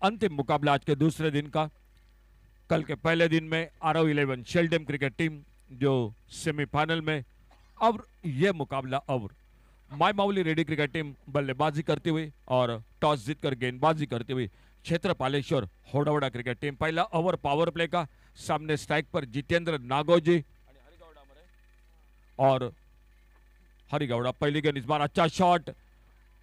अंतिम मुकाबला आज के दूसरे दिन का। कल के पहले दिन में RO11 शेल्डेम क्रिकेट टीम जो सेमीफाइनल में, अब यह मुकाबला अब माई माउली रेडी क्रिकेट टीम बल्लेबाजी करती हुई और टॉस जीतकर गेंदबाजी करती हुई क्षेत्रपालेश्वर होडावड़ा क्रिकेट टीम। पहला ओवर पावर प्ले का, सामने स्ट्राइक पर जितेंद्र नागोजी और हरिगौड़ा। पहली गेंद इस बार अच्छा शॉट,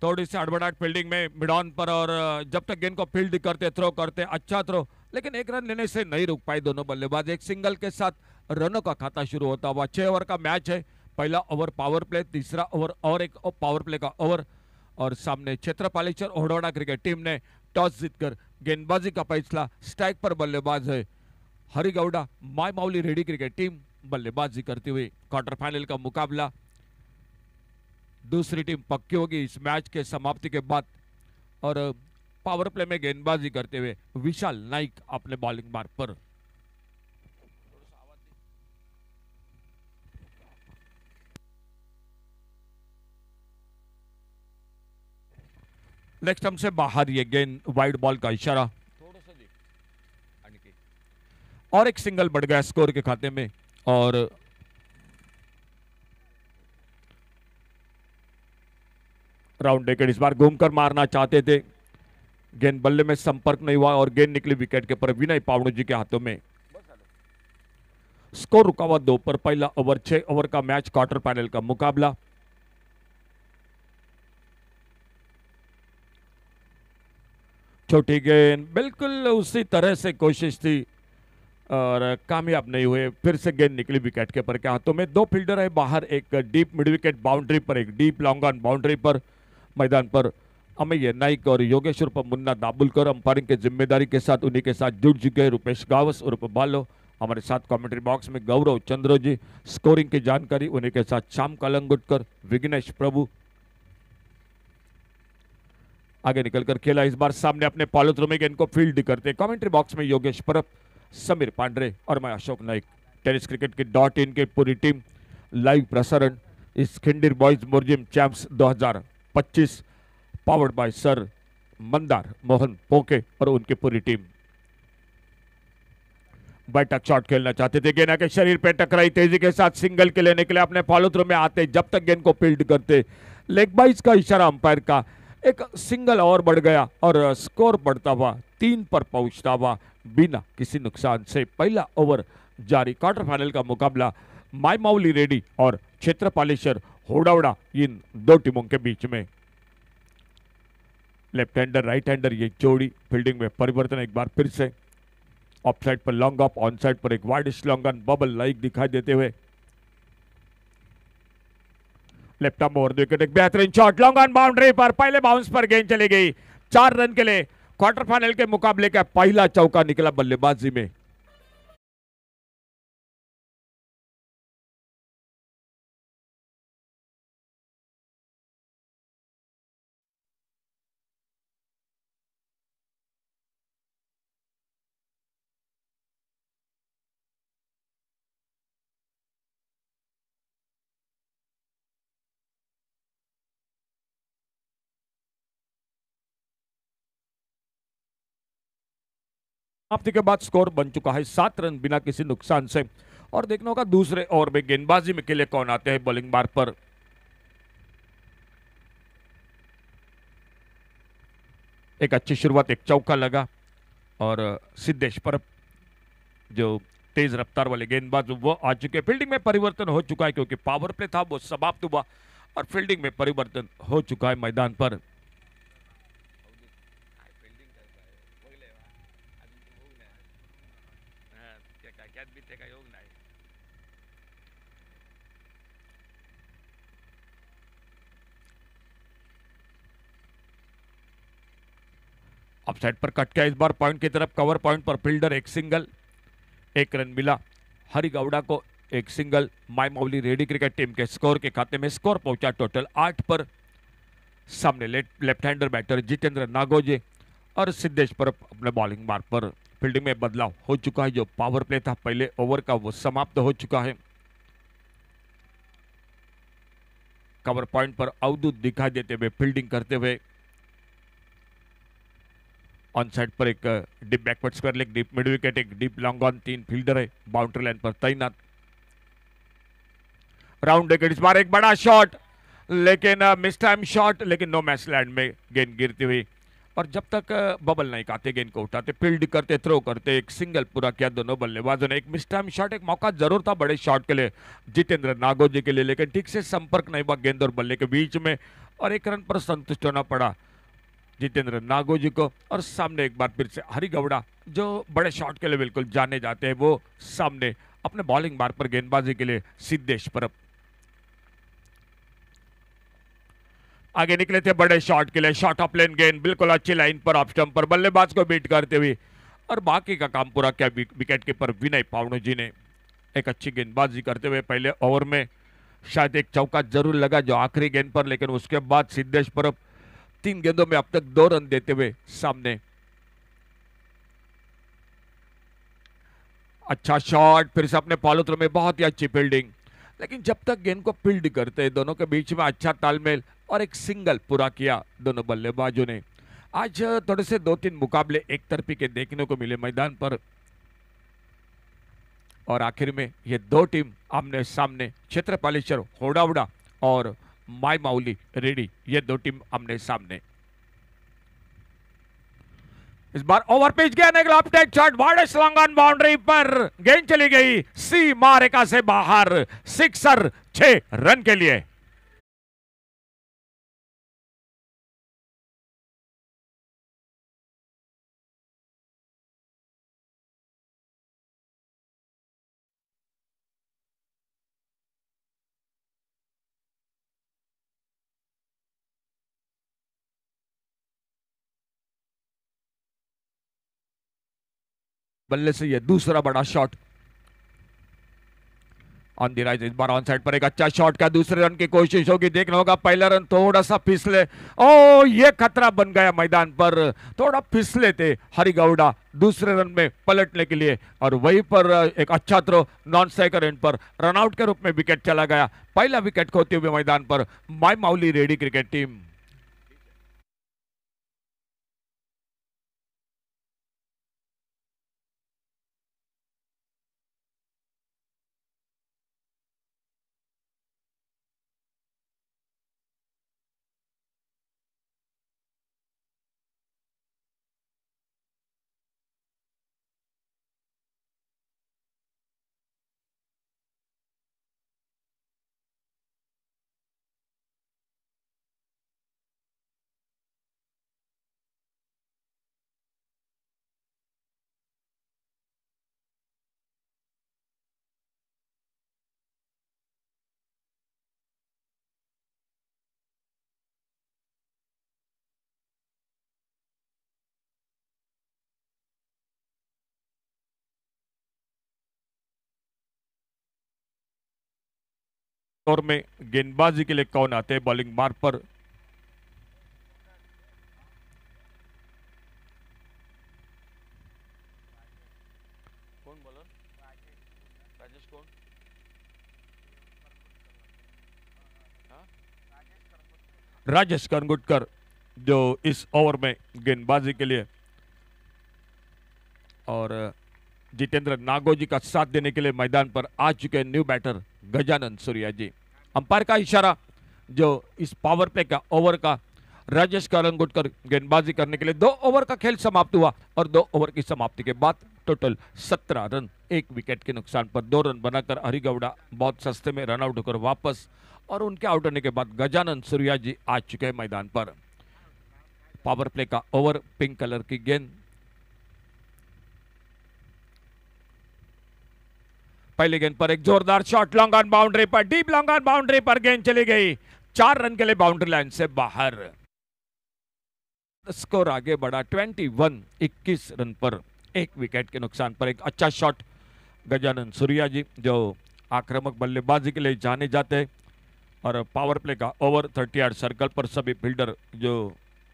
थोड़ी सी अड़बड़ाहट फील्डिंग में मिड ऑन पर, और जब तक गेंद को फील्ड करते थ्रो करते अच्छा थ्रो, लेकिन एक रन लेने से नहीं रुक पाए दोनों बल्लेबाज। एक सिंगल के साथ रनों का खाता शुरू होता हुआ 6 ओवर का मैच है। पहला ओवर पावर प्ले, तीसरा ओवर और एक पावर प्ले का ओवर, और सामने क्षेत्रपालेश्वर होडावड़ा क्रिकेट टीम ने टॉस जीतकर गेंदबाजी का फैसला। स्ट्राइक पर बल्लेबाज है हरिगौड़ा। माई माउली रेडी क्रिकेट टीम बल्लेबाजी करती हुई। क्वार्टर फाइनल का मुकाबला, दूसरी टीम पक्की होगी इस मैच के समाप्ति के बाद। और पावर प्ले में गेंदबाजी करते हुए विशाल नाइक अपने बॉलिंग मार्ग पर। नेक्स्ट हमसे बाहर ये गेंद, वाइड बॉल का इशारा, और एक सिंगल बढ़ गया स्कोर के खाते में। और राउंड विकेट इस बार घूमकर मारना चाहते थे, गेंद बल्ले में संपर्क नहीं हुआ और गेंद निकली विकेट के पर विनय पावणु जी के हाथों में। स्कोर रुका हुआ 2 पर। पहला ओवर 6 ओवर का मैच, क्वार्टर फाइनल का मुकाबला। छोटी गेंद बिल्कुल उसी तरह से कोशिश थी और कामयाब नहीं हुए। फिर से गेंद निकली विकेट के पर के हाथों में। 2 फील्डर है बाहर, एक डीप मिड विकेट बाउंड्री पर, एक डीप लॉन्ग ऑन बाउंड्री पर। मैदान पर अमेय नाइक और योगेश्वर पर मुन्ना दाबुलकर अंपायरिंग की जिम्मेदारी के साथ, उन्हीं के साथ जुड़ चुके हैं रुपेश गावस उर्फ बालो। हमारे साथ कमेंट्री बॉक्स में गौरव चंद्रो जी। स्कोरिंग की जानकारी उन्हीं के साथ श्याम कलंगुटकर, विघ्नेश प्रभु। आगे निकलकर खेला इस बार सामने अपने पॉलोथ्रो में गेंद को फील्ड करते। कमेंट्री बॉक्स में योगेश परब, समीर पांडरे और मैं अशोक नाइक। टेनिस क्रिकेट की .in की पूरी टीम लाइव प्रसारण इस खिंडीर boys Morjim champs 2025 powered by sir Mandar Mohan Poke और उनकी पूरी टीम। बैठक शॉट खेलना चाहते थे, गेंद के शरीर पे टकराई, तेजी के साथ सिंगल के लिए निकले, अपने फॉलो थ्रू में आते जब तक गेंद को फील्ड करते। लेग बाइज का इशारा अंपायर का, एक सिंगल और बढ़ गया और स्कोर बढ़ता हुआ 3 पर पहुंचता हुआ बिना किसी नुकसान से। पहला ओवर जारी। क्वार्टर फाइनल का मुकाबला माई माउली रेडी और क्षेत्रपालेश्वर होडावड़ा, इन 2 टीमों के बीच में। लेफ्ट हैंडर राइट हैंडर ये जोड़ी। फील्डिंग में परिवर्तन एक बार फिर से। ऑफ साइड पर लॉन्ग ऑफ, ऑन साइड पर एक wide long on bubble like दिखाई देते हुए। लेफ्ट आर्म ओवर विकेट, एक बेहतरीन शॉट लॉन्ग ऑन बाउंड्री पर, पहले बाउंस पर गेंद चली गई। 4 रन के लिए क्वार्टर फाइनल के मुकाबले का पहला चौका निकला बल्लेबाजी में। समाप्ति के बाद स्कोर बन चुका है 7 रन बिना किसी नुकसान से। और देखना होगा दूसरे ओवर में गेंदबाजी में के लिए कौन आते हैं बॉलिंग मार्ग पर। एक अच्छी शुरुआत, एक चौका लगा और सिद्धेश परब जो तेज रफ्तार वाले गेंदबाज वो आ चुके। फील्डिंग में परिवर्तन हो चुका है क्योंकि पावर प्ले था वो समाप्त हुआ और फील्डिंग में परिवर्तन हो चुका है मैदान पर। ऑफ साइड पर कट किया इस बार पॉइंट की तरफ, कवर पॉइंट पर फील्डर, एक सिंगल, 1 रन मिला हरिगौड़ा को, एक single. Mai Mauli ready cricket team के स्कोर के खाते में स्कोर पहुंचा टोटल 8 पर। सामने left hander batter Jitendra Nagoje और सिद्धेश पर अपने बॉलिंग मार्ग पर। फील्डिंग में बदलाव हो चुका है, जो पावर प्ले था पहले ओवर का वो समाप्त हो चुका है। कवर पॉइंट पर अवधूत दिखाई देते हुए फील्डिंग करते हुए। ऑन साइड पर एक deep backward square leg, deep mid wicket, एक डीप लॉन्ग ऑन, 3 फील्डर है बाउंड्री लाइन पर तैनात। राउंड विकेट, इस बार एक बड़ा शॉट, लेकिन मिस टाइम शॉट, लेकिन नो मैच लैंड में गेंद गिरती हुई। और जब तक बबल नहीं खाते, गेंद को उठाते, फील्ड करते, थ्रो करते, एक सिंगल पूरा किया दोनों बल्लेबाजों ने। एक मिस टाइम शॉट, एक मौका जरूर था बड़े शॉट के लिए जितेंद्र नागोजी के लिए, लेकिन ठीक से संपर्क नहीं हुआ गेंद और बल्ले के बीच में, और एक रन पर संतुष्ट होना पड़ा जितेंद्र नागोजी को। और सामने एक बार फिर से हरी गौड़ा, जो बड़े शॉट के लिए बिल्कुल जाने जाते हैं, वो सामने अपने बॉलिंग बार पर गेंदबाजी के लिए सिद्धेश परब आगे निकले थे बड़े शॉट के लिए। शॉट ऑफ लेन गेंद बिल्कुल अच्छी लाइन पर ऑफ स्टंप पर बल्लेबाज को बीट करते हुए, और बाकी का काम पूरा किया विकेट कीपर विनय पावणु जी ने। एक अच्छी गेंदबाजी करते हुए पहले ओवर में शायद एक चौका जरूर लगा जो आखिरी गेंद पर, लेकिन उसके बाद सिद्धेश परब 3 गेंदों में अब तक 2 रन देते हुए सामने। अच्छा शॉट, फिर से अपने फॉलो थ्रू में बहुत ही अच्छी फील्डिंग, लेकिन जब तक गेंद को फील्ड करते हैं दोनों के बीच में अच्छा तालमेल, और एक सिंगल पूरा किया दोनों बल्लेबाजों ने। आज थोड़े से 2-3 मुकाबले एक तरफी के देखने को मिले मैदान पर, और आखिर में ये 2 टीम आमने सामने, क्षेत्रपालीश्वर होडावड़ा और माई माउली रेडी, ये 2 टीम आमने सामने। इस बार ओवर पिच गया, left hand shot, wide long on boundary पर गेंद चली गई सीमा रेखा से बाहर, सिक्सर, 6 रन के लिए। बल्ले से ये दूसरा बड़ा शॉट ऑन द राइज। इस बार ऑन साइड पर एक अच्छा शॉट का दूसरे रन की कोशिश होगी, देखना होगा पहला रन थोड़ा सा फिसले, ओ ये खतरा बन गया मैदान पर, थोड़ा फिसले थे हरी गौड़ा दूसरे रन में पलटने के लिए, और वहीं पर एक अच्छा थ्रो नॉन स्ट्राइकर एंड पर रनआउट के रूप में विकेट चला गया। पहला विकेट खोते हुए मैदान पर माई माउली रेडी क्रिकेट टीम। और में गेंदबाजी के लिए कौन आते हैं बॉलिंग मार्क पर? कौन बॉलर? राजेश कौन? हाँ? राजेश करंगुटकर, जो इस ओवर में गेंदबाजी के लिए, और जितेंद्र नागोजी का साथ देने के लिए मैदान पर आ चुके न्यू बैटर गजानन सूर्या जी। अंपायर का इशारा, जो इस पावर प्ले का ओवर का राजेश करंगुटकर गेंदबाजी करने के लिए 2 ओवर का खेल समाप्त हुआ, और 2 ओवर की समाप्ति के बाद टोटल 17 रन, 1 विकेट के नुकसान पर 2 रन बनाकर हरी गौड़ा बहुत सस्ते में रन आउट होकर वापस, और उनके आउट होने के बाद गजानन सूर्या जी आ चुके हैं मैदान पर। पावर प्ले का ओवर, पिंक कलर की गेंद, पहली गेंद पर एक जोरदार शॉट लॉन्ग ऑन बाउंड्री पर, डीप लॉन्ग ऑन बाउंड्री पर गेंद चली गई 4 रन के लिए बाउंड्री लाइन से बाहर। स्कोर आगे बढ़ा 21 रन पर 1 विकेट के नुकसान पर। एक अच्छा शॉट गजानन सूर्या जी, जो आक्रामक बल्लेबाजी के लिए जाने जाते हैं, और पावर प्ले का ओवर 30 यार्ड सर्कल पर सभी फील्डर जो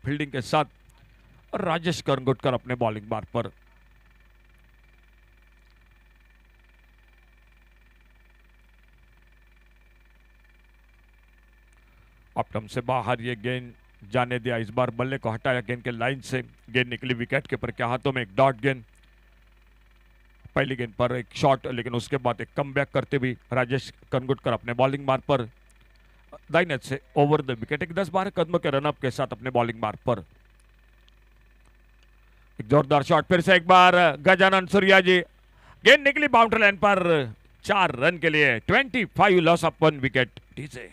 फील्डिंग के साथ, और राजेश करंगुटकर अपने बॉलिंग बार पर। ऑप्टम से बाहर ये गेंद जाने दिया। इस बार बल्ले को हटाया गेंद के लाइन से, गेंद निकली विकेट कीपर के हाथों में, एक डॉट गेंद। पहली गेंद पर एक शॉट, लेकिन उसके बाद एक कमबैक करते हुए राजेश कंगुटकर अपने बॉलिंग मार्ग पर दाहिने से ओवर द विकेट, एक 10-12 कदमों के रनअप के साथ अपने बॉलिंग मार्ग पर एक जोरदार शॉट। फिर से एक बार गजानन सूर्या जी, गेंद निकली बाउंड्री लाइन पर, 4 रन के लिए। 25 loss of 1 wicket. DJ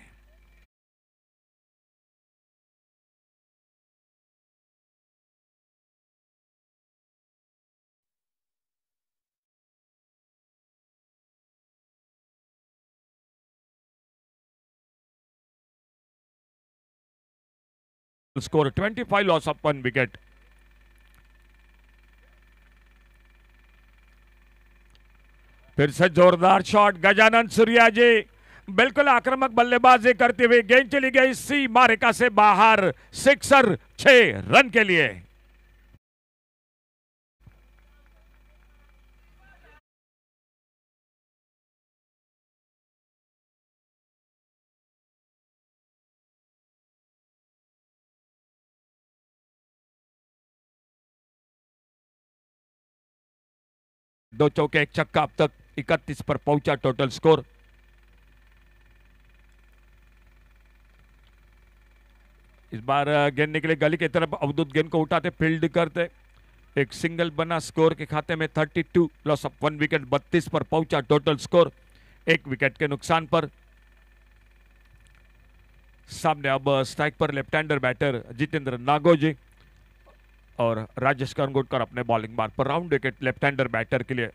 score 25 loss of 1 wicket. फिर से जोरदार शॉट, गजानन सूर्या जी बिल्कुल आक्रामक बल्लेबाजी करते हुए गेंद चली गई सीमा रेखा से बाहर, सिक्सर, 6 रन के लिए। दो चौके एक छक्का, अब तक 31 पर पहुंचा टोटल स्कोर। इस बार गेंद निकले गली की तरफ, अवधूत गेंद को उठाते फील्ड करते, एक सिंगल बना स्कोर के खाते में। 32 लॉस ऑफ 1 विकेट, 32 पर पहुंचा टोटल स्कोर, 1 विकेट के नुकसान पर। सामने अब स्ट्राइक पर left hander batter Jitendra Nagoji और राजेश कंगुटकर अपने बॉलिंग मार्ग पर। Round wicket left hander batter के लिए।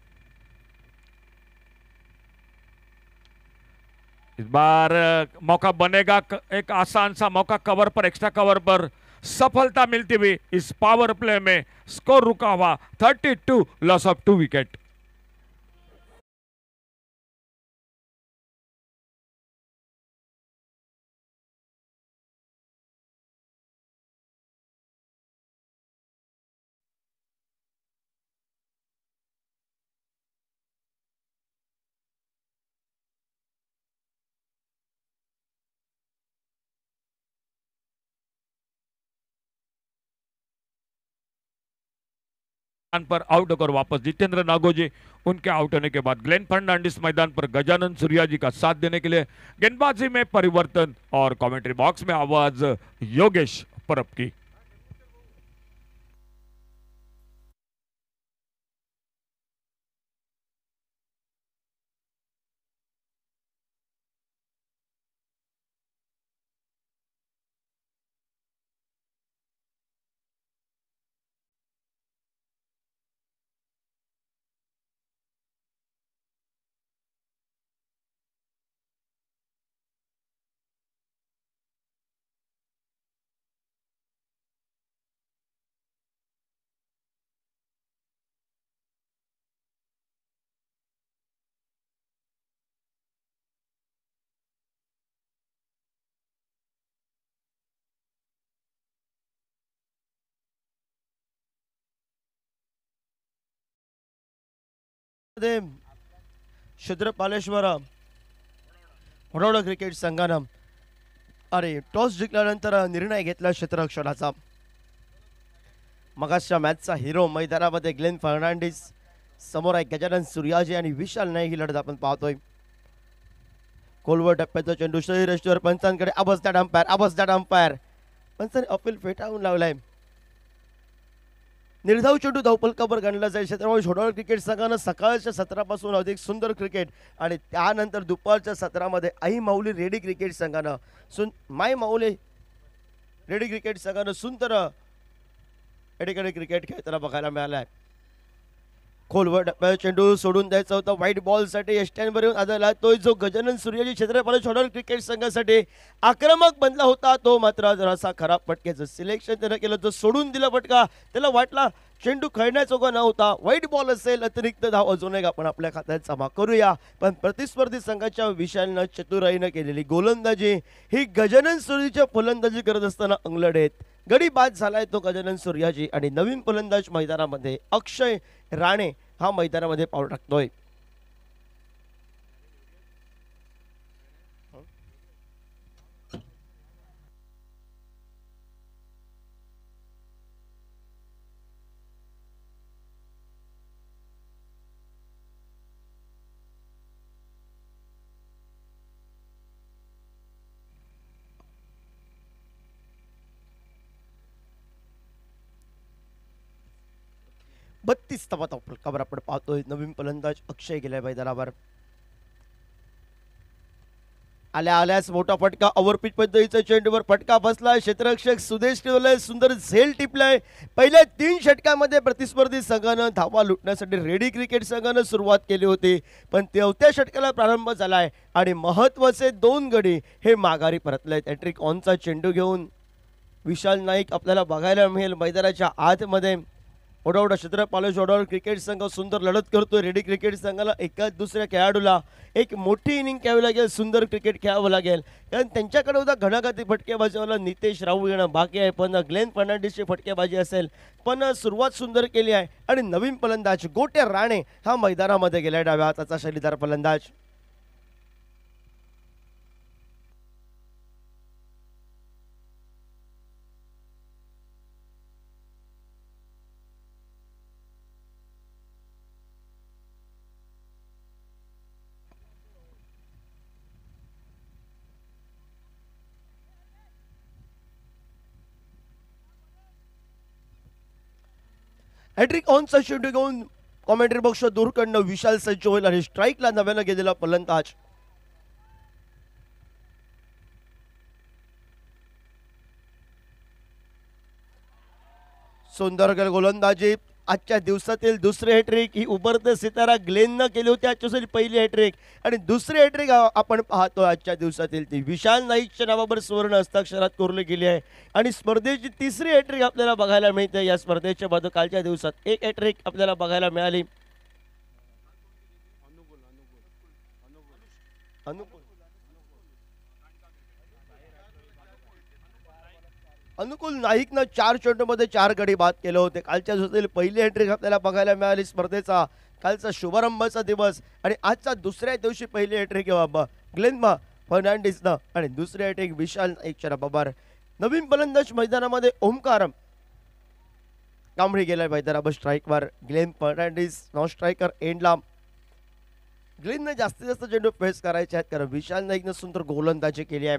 इस बार मौका बनेगा, एक आसान सा मौका कवर पर, एक्स्ट्रा कवर पर सफलता मिलती हुई इस पावर प्ले में स्कोर रुका हुआ 32 लॉस ऑफ 2 विकेट। पर आउट होकर वापस जितेंद्र नागोजी, उनके आउट होने के बाद ग्लेन फर्नांडिस मैदान पर गजानन सूर्या जी का साथ देने के लिए। गेंदबाजी में परिवर्तन और कमेंट्री बॉक्स में आवाज योगेश परब की। क्षेत्रपालेश्वर वडोदरा क्रिकेट संघानं टॉस जिंकल्यानंतर निर्णय घेतला क्षेत्ररक्षणाचा। मगासच्या मॅचचा हिरो मैदानामध्ये ग्लेन फर्नांडिस, समोर आहे गजानन सूर्याजी आणि विशाल नाईक ही लढत आपण पाहतोय। कोलवर टप्प्याचा चेंडू श्रीरेश्वर पंचांकडे, अबसदार अंपायर पंचांनी अपील फेटाळून लावलाय। निर्धाव चेंडू धावफलकावर गणला जाईल। क्षेत्रामध्ये वडोदरा क्रिकेट संघानं सकाळच्या सत्रापासून अधिक सुंदर क्रिकेट आणि त्यानंतर दुपारच्या सत्रामध्ये आई माऊली रेडी क्रिकेट संघानं माय माऊली रेडी क्रिकेट संघानं सुंदर एकीकडे क्रिकेट खेळताना बघायला मिळाला आहे। खोलवर टप्प्याचा चेंडू सोडून द्यायचा होता व्हाईट बॉलसाठी, यष्ट्यांवर येऊन आदळला तो जो गजानन सूर्याजी क्षेत्रपालेश्वर वडोदरा क्रिकेट संघासाठी आक्रमक बनला होता, तो मात्र जरासा खराब फटक्याचं सिलेक्शन त्यानं केलं, जो सोडून दिला फटका, त्याला वाटला चेंडू खेळण्याजोगा नव्हता, व्हाईट बॉल असेल, अतिरिक्त धाव अजून एक आपण आपल्या खात्यात जमा करूया। पण प्रतिस्पर्धी संघाच्या विशालनं चतुराईनं केलेली गोलंदाजी ही गजानन सूर्याची फलंदाजी करत असताना अंगलढेत गडी बाद झालाय तो गजानन सूर्याजी, आणि नवीन फलंदाज मैदानामध्ये अक्षय राणे हा मैदानामध्ये पाऊल टाकतोय। 32 धावा फलकावर आपण पाहतोय. नवीन फलंदाज अक्षय गेलाय मैदानावर. आल्याच मोठा फटका, ओव्हरपिच पद्धतीचा चेंडूवर फटका बसलाय. क्षेत्ररक्षक सुदेश टिवले सुंदर झेल टिपलाय. पहिल्या 3 षटकामध्ये प्रतिस्पर्धी संघानं धावा लुटण्यासाठी रेडी क्रिकेट संघानं सुरुवात केली होती, पण 4थ्या षटकाला प्रारंभ झालाय आणि महत्वाचे 2 गडी हे माघारी परतलेत. हॅट्रिक ऑनचा चेंडू घेऊन विशाल नाईक आपल्याला बघायला मिळेल मैदानाच्या आतमध्ये. ओढाओढा क्षेत्रपाल ओढाओढ क्रिकेट संघ सुंदर लढत करतोय. रेडी क्रिकेट संघाला एका दुसऱ्या खेळाडूला एक मोठी इनिंग खेळावी लागेल, सुंदर क्रिकेट खेळावं लागेल, कारण त्यांच्याकडे उद्या घणाघाती फटकेबाजीवाला नितेश राहुल येणं बाकी आहे, पण ग्लेन फर्नांडिसची फटकेबाजी असेल. पण सुरुवात सुंदर केली आहे आणि नवीन फलंदाज गोटे राणे हा मैदानामध्ये गेलाय. डाव्या हाताचा शैलीदार फलंदाज. हॅट्रिक ऑनचा चेंडू घेऊन कॉमेंट्री बॉक्स दूर कडनं विशाल सज्ज होईल आणि स्ट्राईकला नव्यानं गेलेला फलंदाज सुंदर गोलंदाजी. आजच्या दिवसातील दुसरे हॅट्रिक ही उभरते सितारा ग्लेननं केली होती. आजच्या पहिली हॅट्रिक आणि दुसरी हॅट्रिक आपण पाहतो आजच्या दिवसातील ती विशाल नाईकच्या नावावर सुवर्ण हस्ताक्षरात कोरली गेली आहे आणि स्पर्धेची तिसरी हॅट्रिक आपल्याला बघायला मिळते. या स्पर्धेच्या बाद कालच्या दिवसात एक हॅट्रिक आपल्याला बघायला मिळाली. अनुकूल नाईकनं 4 चेंडूमध्ये 4 गडी बाद केले होते. कालच्या दिवसातील पहिली हॅट्रिक आपल्याला बघायला मिळाली. स्पर्धेचा कालचा शुभारंभाचा दिवस आणि आजचा दुसऱ्या दिवशी पहिली हॅट्रिक ग्लेन फर्नांडिसनं आणि दुसरी हॅट्रिक विशाल नाईकच्या नावावर. नवीन फलंदाज मैदानामध्ये ओमकार कांबळे गेलाय मैदानावर स्ट्राईकवर. ग्लेन फर्नांडिस नॉन स्ट्रायकर एंडला. ग्लेनने जास्तीत जास्त चेंडू फेस करायचे आहेत, कारण विशाल नाईकनं सुंदर गोलंदाजी केली आहे.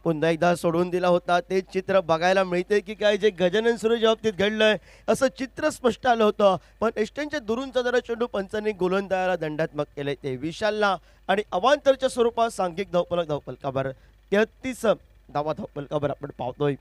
पुन्हा एकदा सोडून दिला होता ते चित्र बघायला मिळते की काय जे गजानन सुरेच्या बाबतीत घडलंय असं चित्र स्पष्ट आलं होतं, पण एस्टनच्या दुरूनचा जरा चेंडू पंचांनी गोलंदाजाला दंडात्मक केले. ते विशालला आणि अवांतरच्या स्वरूपात सांघिक धावफलकावर 33 धावा धावफलकावर आपण पाहतोय.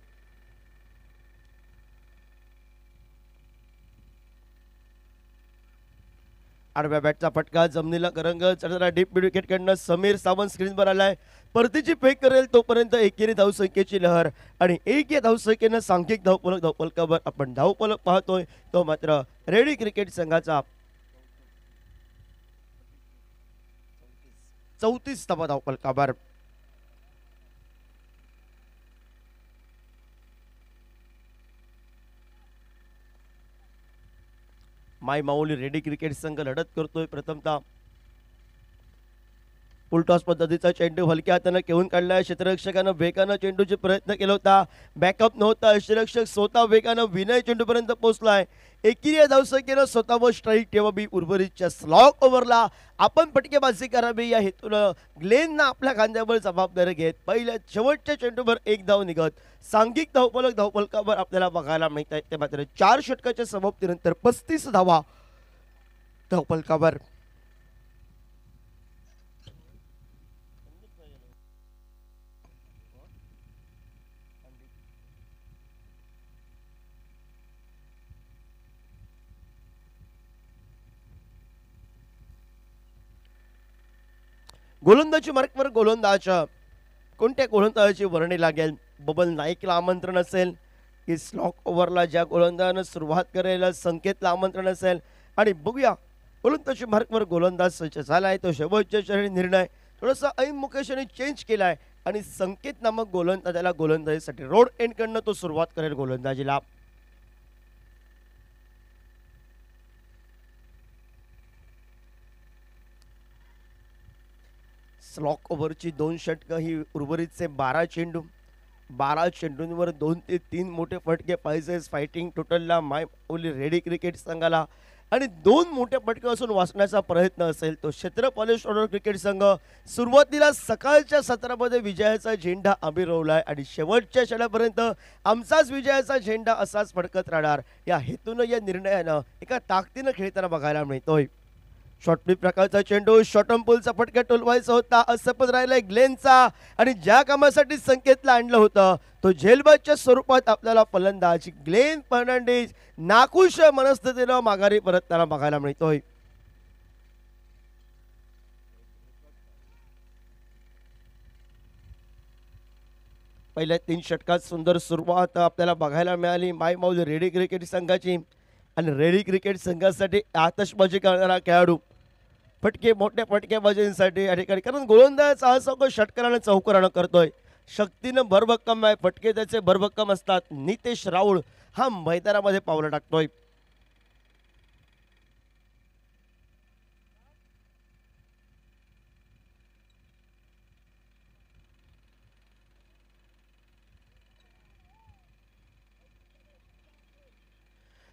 आडव्या बॅटचा फटका जमिनीला करंग चढणारा डीप मिड विकेट कडनं समीर सावंत स्क्रीनवर आलाय. परतीची फेक करेल तोपर्यंत एकेरी धावसंख्येची लहर आणि एक या धावसंख्येनं सांघिक धावफलकावर आपण धावफलक पाहतोय. तो मात्र रेडी क्रिकेट संघाचा 34 धावा धावफलकावर. माय माऊली रेडी क्रिकेट संघ लढत करतोय. प्रथमतः फुलटॉस पद्धतीचा चेंडू हलक्या हाताने घेऊन काढलाय. क्षेत्ररक्षकानं वेगानं चेंडूचे प्रयत्न केला होता, बॅकअप नव्हता. क्षेत्ररक्षक स्वतः वेगानं विनय चेंडूपर्यंत पोहोचलाय. एकेरी धावसंख्येनं स्वतःवर स्ट्राईक ठेवावी. उर्वरितच्या स्लॉक ओव्हरला आपण फटकेबाजी करावी या हेतूनं ग्लेननं आपल्या खांद्यावर जबाबदारी घेत पहिल्या शेवटच्या चेंडूवर 1 धाव निघत सांघिक धावफलकावर आपल्याला बघायला मिळत आहे. ते मात्र 4 षटकाच्या समाप्तीनंतर 35 धावा धावफलकावर. गोलंदाजी मार्कवर गोलंदाज कोणत्या गोलंदाजाची वर्णी लागेल? बबल नाईकला आमंत्रण असेल की स्लॉक ओव्हरला ज्या गोलंदाजानं सुरुवात करेल संकेतला आमंत्रण असेल. आणि बघूया गोलंदाजी मार्कवर गोलंदाज सज्ज झाला आहे. तो शेवटच्या क्षणी निर्णय थोडासा ऐन मुकेशाने चेंज केला आहे आणि संकेत नामक गोलंदाजाला गोलंदाजीसाठी रोड एंड कडनं तो सुरुवात करेल गोलंदाजीला. स्लॉक ओव्हरची 2 षटकं ही उर्वरितचे 12 चेंडू. 12 चेंडूंवर 2 ते 3 मोठे फटके पाहिजे. फायटिंग टोटलला माय ओली रेडी क्रिकेट संघाला आणि 2 मोठे फटके असून वाचण्याचा प्रयत्न असेल तो क्षेत्र पॉलिश ऑर्डर क्रिकेट संघ सुरुवातीला सकाळच्या सत्रामध्ये विजयाचा झेंडा आम्ही रोवलाय आणि शेवटच्या क्षणापर्यंत आमचाच विजयाचा झेंडा असाच फडकत राहणार या हेतूनं या निर्णयानं एका ताकदीनं खेळताना बघायला मिळतोय. शॉर्ट फ्लिप प्रकारचा चेंडू शॉर्टम पुलचा फटका टोलवायचा होता असं पण राहिलाय ग्लेनचा आणि ज्या कामासाठी संकेतला आणलं होतं तो झेलबादच्या स्वरूपात आपल्याला फलंदाज ग्लेन फर्नांडिस नाखुश मनस्थितीनं माघारी परतताना बघायला मिळतोय. पहिल्या 3 षटकात सुंदर सुरुवात आपल्याला बघायला मिळाली माय माऊली रेडी क्रिकेट संघाची आणि रेडी क्रिकेट संघासाठी आतषबाजी करणारा खेळाडू फटके मोठ्या फटकेबाजींसाठी या ठिकाणी कारण गोलंदाज हा षटकारानं चौकारानं करतोय शक्तीनं भरभक्कम आहे फटके त्याचे भरभक्कम असतात. नितेश राऊळ हा मैदानामध्ये पावलं टाकतोय.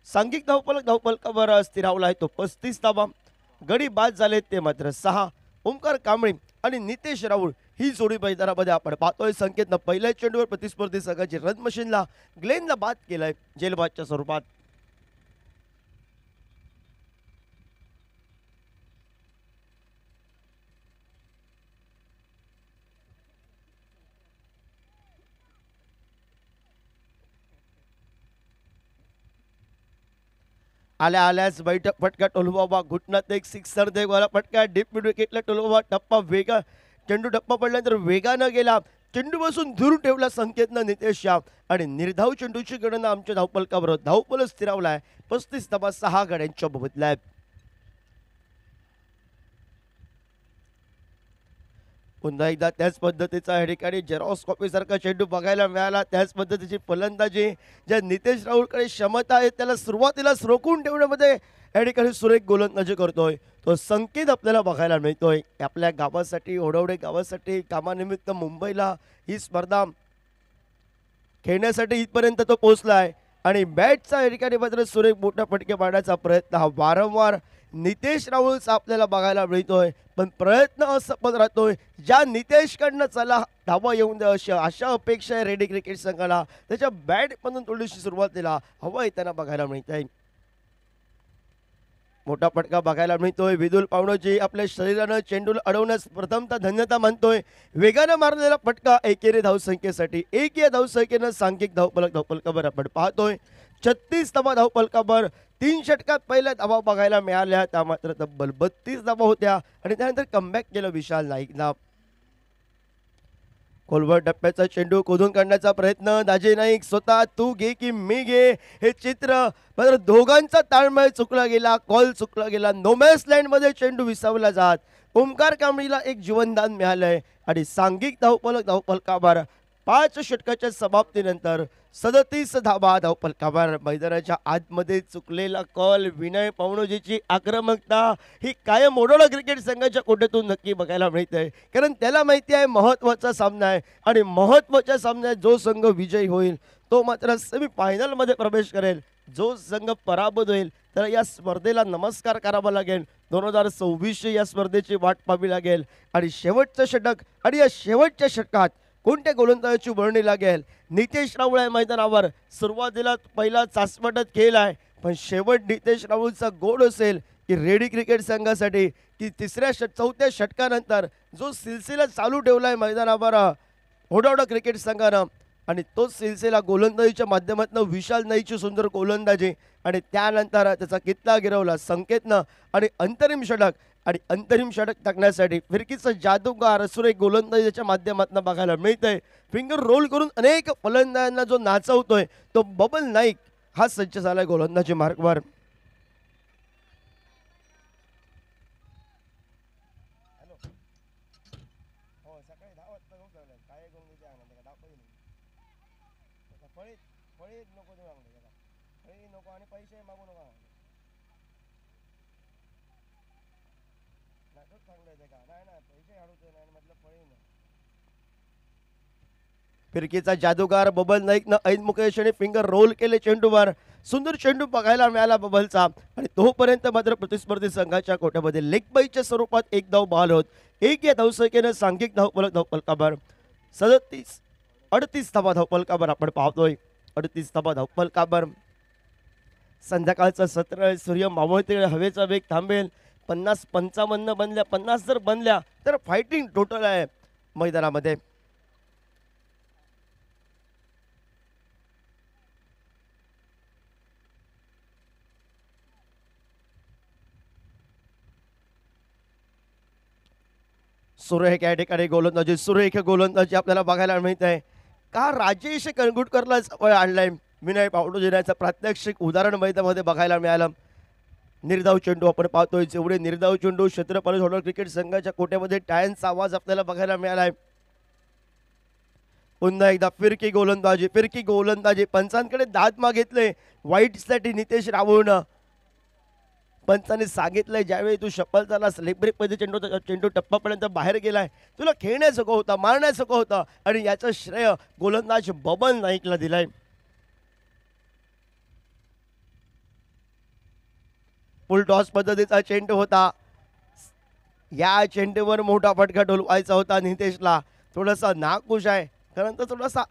सांघिक धावपलकावर स्थिरावला आहे तो 35 धावा. गडी बाद झाले ते मात्र 6. ओमकार कांबळे आणि नितेश राऊळ ही जोडी मैदानामध्ये आपण पाहतोय. संकेतनं पहिल्या चेंडूवर प्रतिस्पर्धी संघाची रन मशीनला ग्लेनला बाद केलाय जेलबादच्या स्वरूपात. आल्याच बैठक फटका टोलवावा घुटण्यात एक सिक्सर देवाला फटका डीप मिड विकेटला टोलवावा टप्पा वेगा चेंडू टप्पा पडल्यानंतर वेगानं गेला चेंडू बसून दूर ठेवला संकेतनं नितेश शाह आणि निर्धाव चेंडूची गणना आमच्या धावपलकावर धावपल स्थिरावलाय 35 धावा 6 गड्यांच्या बदल्यात. पुन्हा एकदा त्याच पद्धतीचा या ठिकाणी जेरॉस्कॉपी सारखा चेंडू बघायला मिळाला. त्याच पद्धतीची फलंदाजी ज्या नितेश राऊळकडे क्षमता आहे त्याला सुरुवातीलाच रोखून ठेवण्यामध्ये या ठिकाणी सुरेख गोलंदाजी करतोय तो संकेत आपल्याला बघायला मिळतोय. आपल्या गावासाठी ओढवडे गावासाठी कामानिमित्त मुंबईला ही स्पर्धा खेळण्यासाठी इथपर्यंत तो पोहोचलाय आणि बॅटचा या ठिकाणी मात्र सुरेख मोठा फटके मारण्याचा प्रयत्न हा वारंवार नितेश राऊळचा आपल्याला बघायला मिळतोय. पण प्रयत्न असफल राहतोय. ज्या नितेशकडनं चला धावा येऊन द्या अशा अपेक्षा आहे रेडी क्रिकेट संघाला त्याच्या बॅटमधून थोडीशी सुरुवातीला हवा येताना बघायला मिळत आहे. मोठा फटका बघायला मिळतोय. विदुल पावणोजी आपल्या शरीरानं चेंडूला अडवण्यास प्रथमतः धन्यता मानतोय. वेगानं मारलेला फटका एकेरी धावसंख्येसाठी 1 या धावसंख्येनं सांघिक धावपलकावर आपण पाहतोय. 36 धावा धावपलकावर 3 षटकात पहिल्या धावा बघायला मिळाल्या त्या मात्र तब्बल 32 धावा होत्या आणि त्यानंतर कमबॅक केलं विशाल नाईकनं. खोलवर टप्प्याचा चेंडू खोदून काढण्याचा प्रयत्न दाजी नाईक स्वतः तू घे की मी घे हे चित्र मात्र दोघांचा ताळमेळ चुकला गेला कॉल चुकला गेला. नोमॅस लँड मध्ये चेंडू विसावला जात ओमकार कांबळीला एक जीवनदान मिळालंय आणि सांघिक धावपलकावर 5 षटकाच्या समाप्तीनंतर 37 धावा धावपलकावर. मैदानाच्या आतमध्ये चुकलेला कॉल विनय पावणोजीची आक्रमकता ही कायम ओढवला क्रिकेट संघाच्या कोट्यातून नक्की बघायला मिळते कारण त्याला माहिती आहे महत्त्वाचा सामना आहे आणि महत्त्वाच्या सामन्यात जो संघ विजयी होईल तो मात्र सेमीफायनलमध्ये प्रवेश करेल. जो संघ पराभूत होईल त्याला या स्पर्धेला नमस्कार करावा लागेल. 2026 या स्पर्धेची वाट पाहावी लागेल आणि शेवटचं षटक आणि या शेवटच्या षटकात कोणत्या गोलंदाजाची वर्णी लागेल. नितेश राऊळ आहे मैदानावर. सुरुवातीला पहिला चाचपटत खेळ आहे पण शेवट नितेश राऊळचा गोड असेल की रेडी क्रिकेट संघासाठी की चौथ्या षटकानंतर जो सिलसिला चालू ठेवलाय मैदानावर ओढावडा क्रिकेट संघानं आणि तोच सिलसिला गोलंदाजीच्या माध्यमातून विशाल नाईकची सुंदर गोलंदाजी आणि त्यानंतर त्याचा किल्ला गिरवला संकेतनं आणि अंतरिम षटक टाकण्यासाठी फिरकीचा जादूगार सुरेख गोलंदाजीच्या माध्यमातून बघायला मिळतंय. फिंगर रोल करून अनेक फलंदाजांना जो नाचवतोय तो बबल नाईक हा सज्ज झालाय गोलंदाजी मार्गवर. फिरकीचा जादूगार बबल नाईकनं ऐन मुकेश आणि फिंगर रोल केले चेंडूवर सुंदर चेंडू बघायला मिळाला बबलचा आणि तोपर्यंत मात्र प्रतिस्पर्धी संघाच्या कोट्यामध्ये लेग बाईच्या स्वरूपात एक धाव बहाल होत एक या धावसंख्येनं सांघिक धावफलक धावफलकावर 38 धावा धावफलकावर आपण पाहतोय. 38 धावा धावफलकावर. संध्याकाळचं सत्र आहे, सूर्य मावळते, हवेचा वेग थांबेल. 50-55 बनल्या, 50 जर बनल्या तर फायटिंग टोटल आहे मैदानामध्ये. सुरेख या ठिकाणी गोलंदाजी, सुरेख गोलंदाजी आपल्याला बघायला मिळत आहे. का राजेश कणगुटकरला जवळ आणलाय विनय पावडोजिऱ्याचं प्रात्यक्षिक उदाहरण मैदानामध्ये बघायला मिळालं. निर्धाव चेंडू आपण पाहतोय, जेवढे निर्धाव चेंडू छत्रपती होडळ क्रिकेट संघाच्या कोट्यामध्ये टाळ्यांचा आवाज आपल्याला बघायला मिळालाय. पुन्हा एकदा फिरकी गोलंदाजी पंचांकडे दाद मागितले वाईटसाठी नितेश रावण. पंचाने सांगितलंय ज्यावेळी तू शपल झाला सेलिब्रेट मध्ये चेंडू टप्पापर्यंत बाहेर गेलाय, तुला खेळण्याचं होतं, मारण्याचं होतं आणि याचं श्रेय गोलंदाज बबन नाईकला दिलाय. फुल टॉस पद्धतीचा चेंडू होता. या चेंडूवर मोठा फटका डोलवायचा होता नितेशला. थोडासा नाखुश आहे कारण तर थोडासा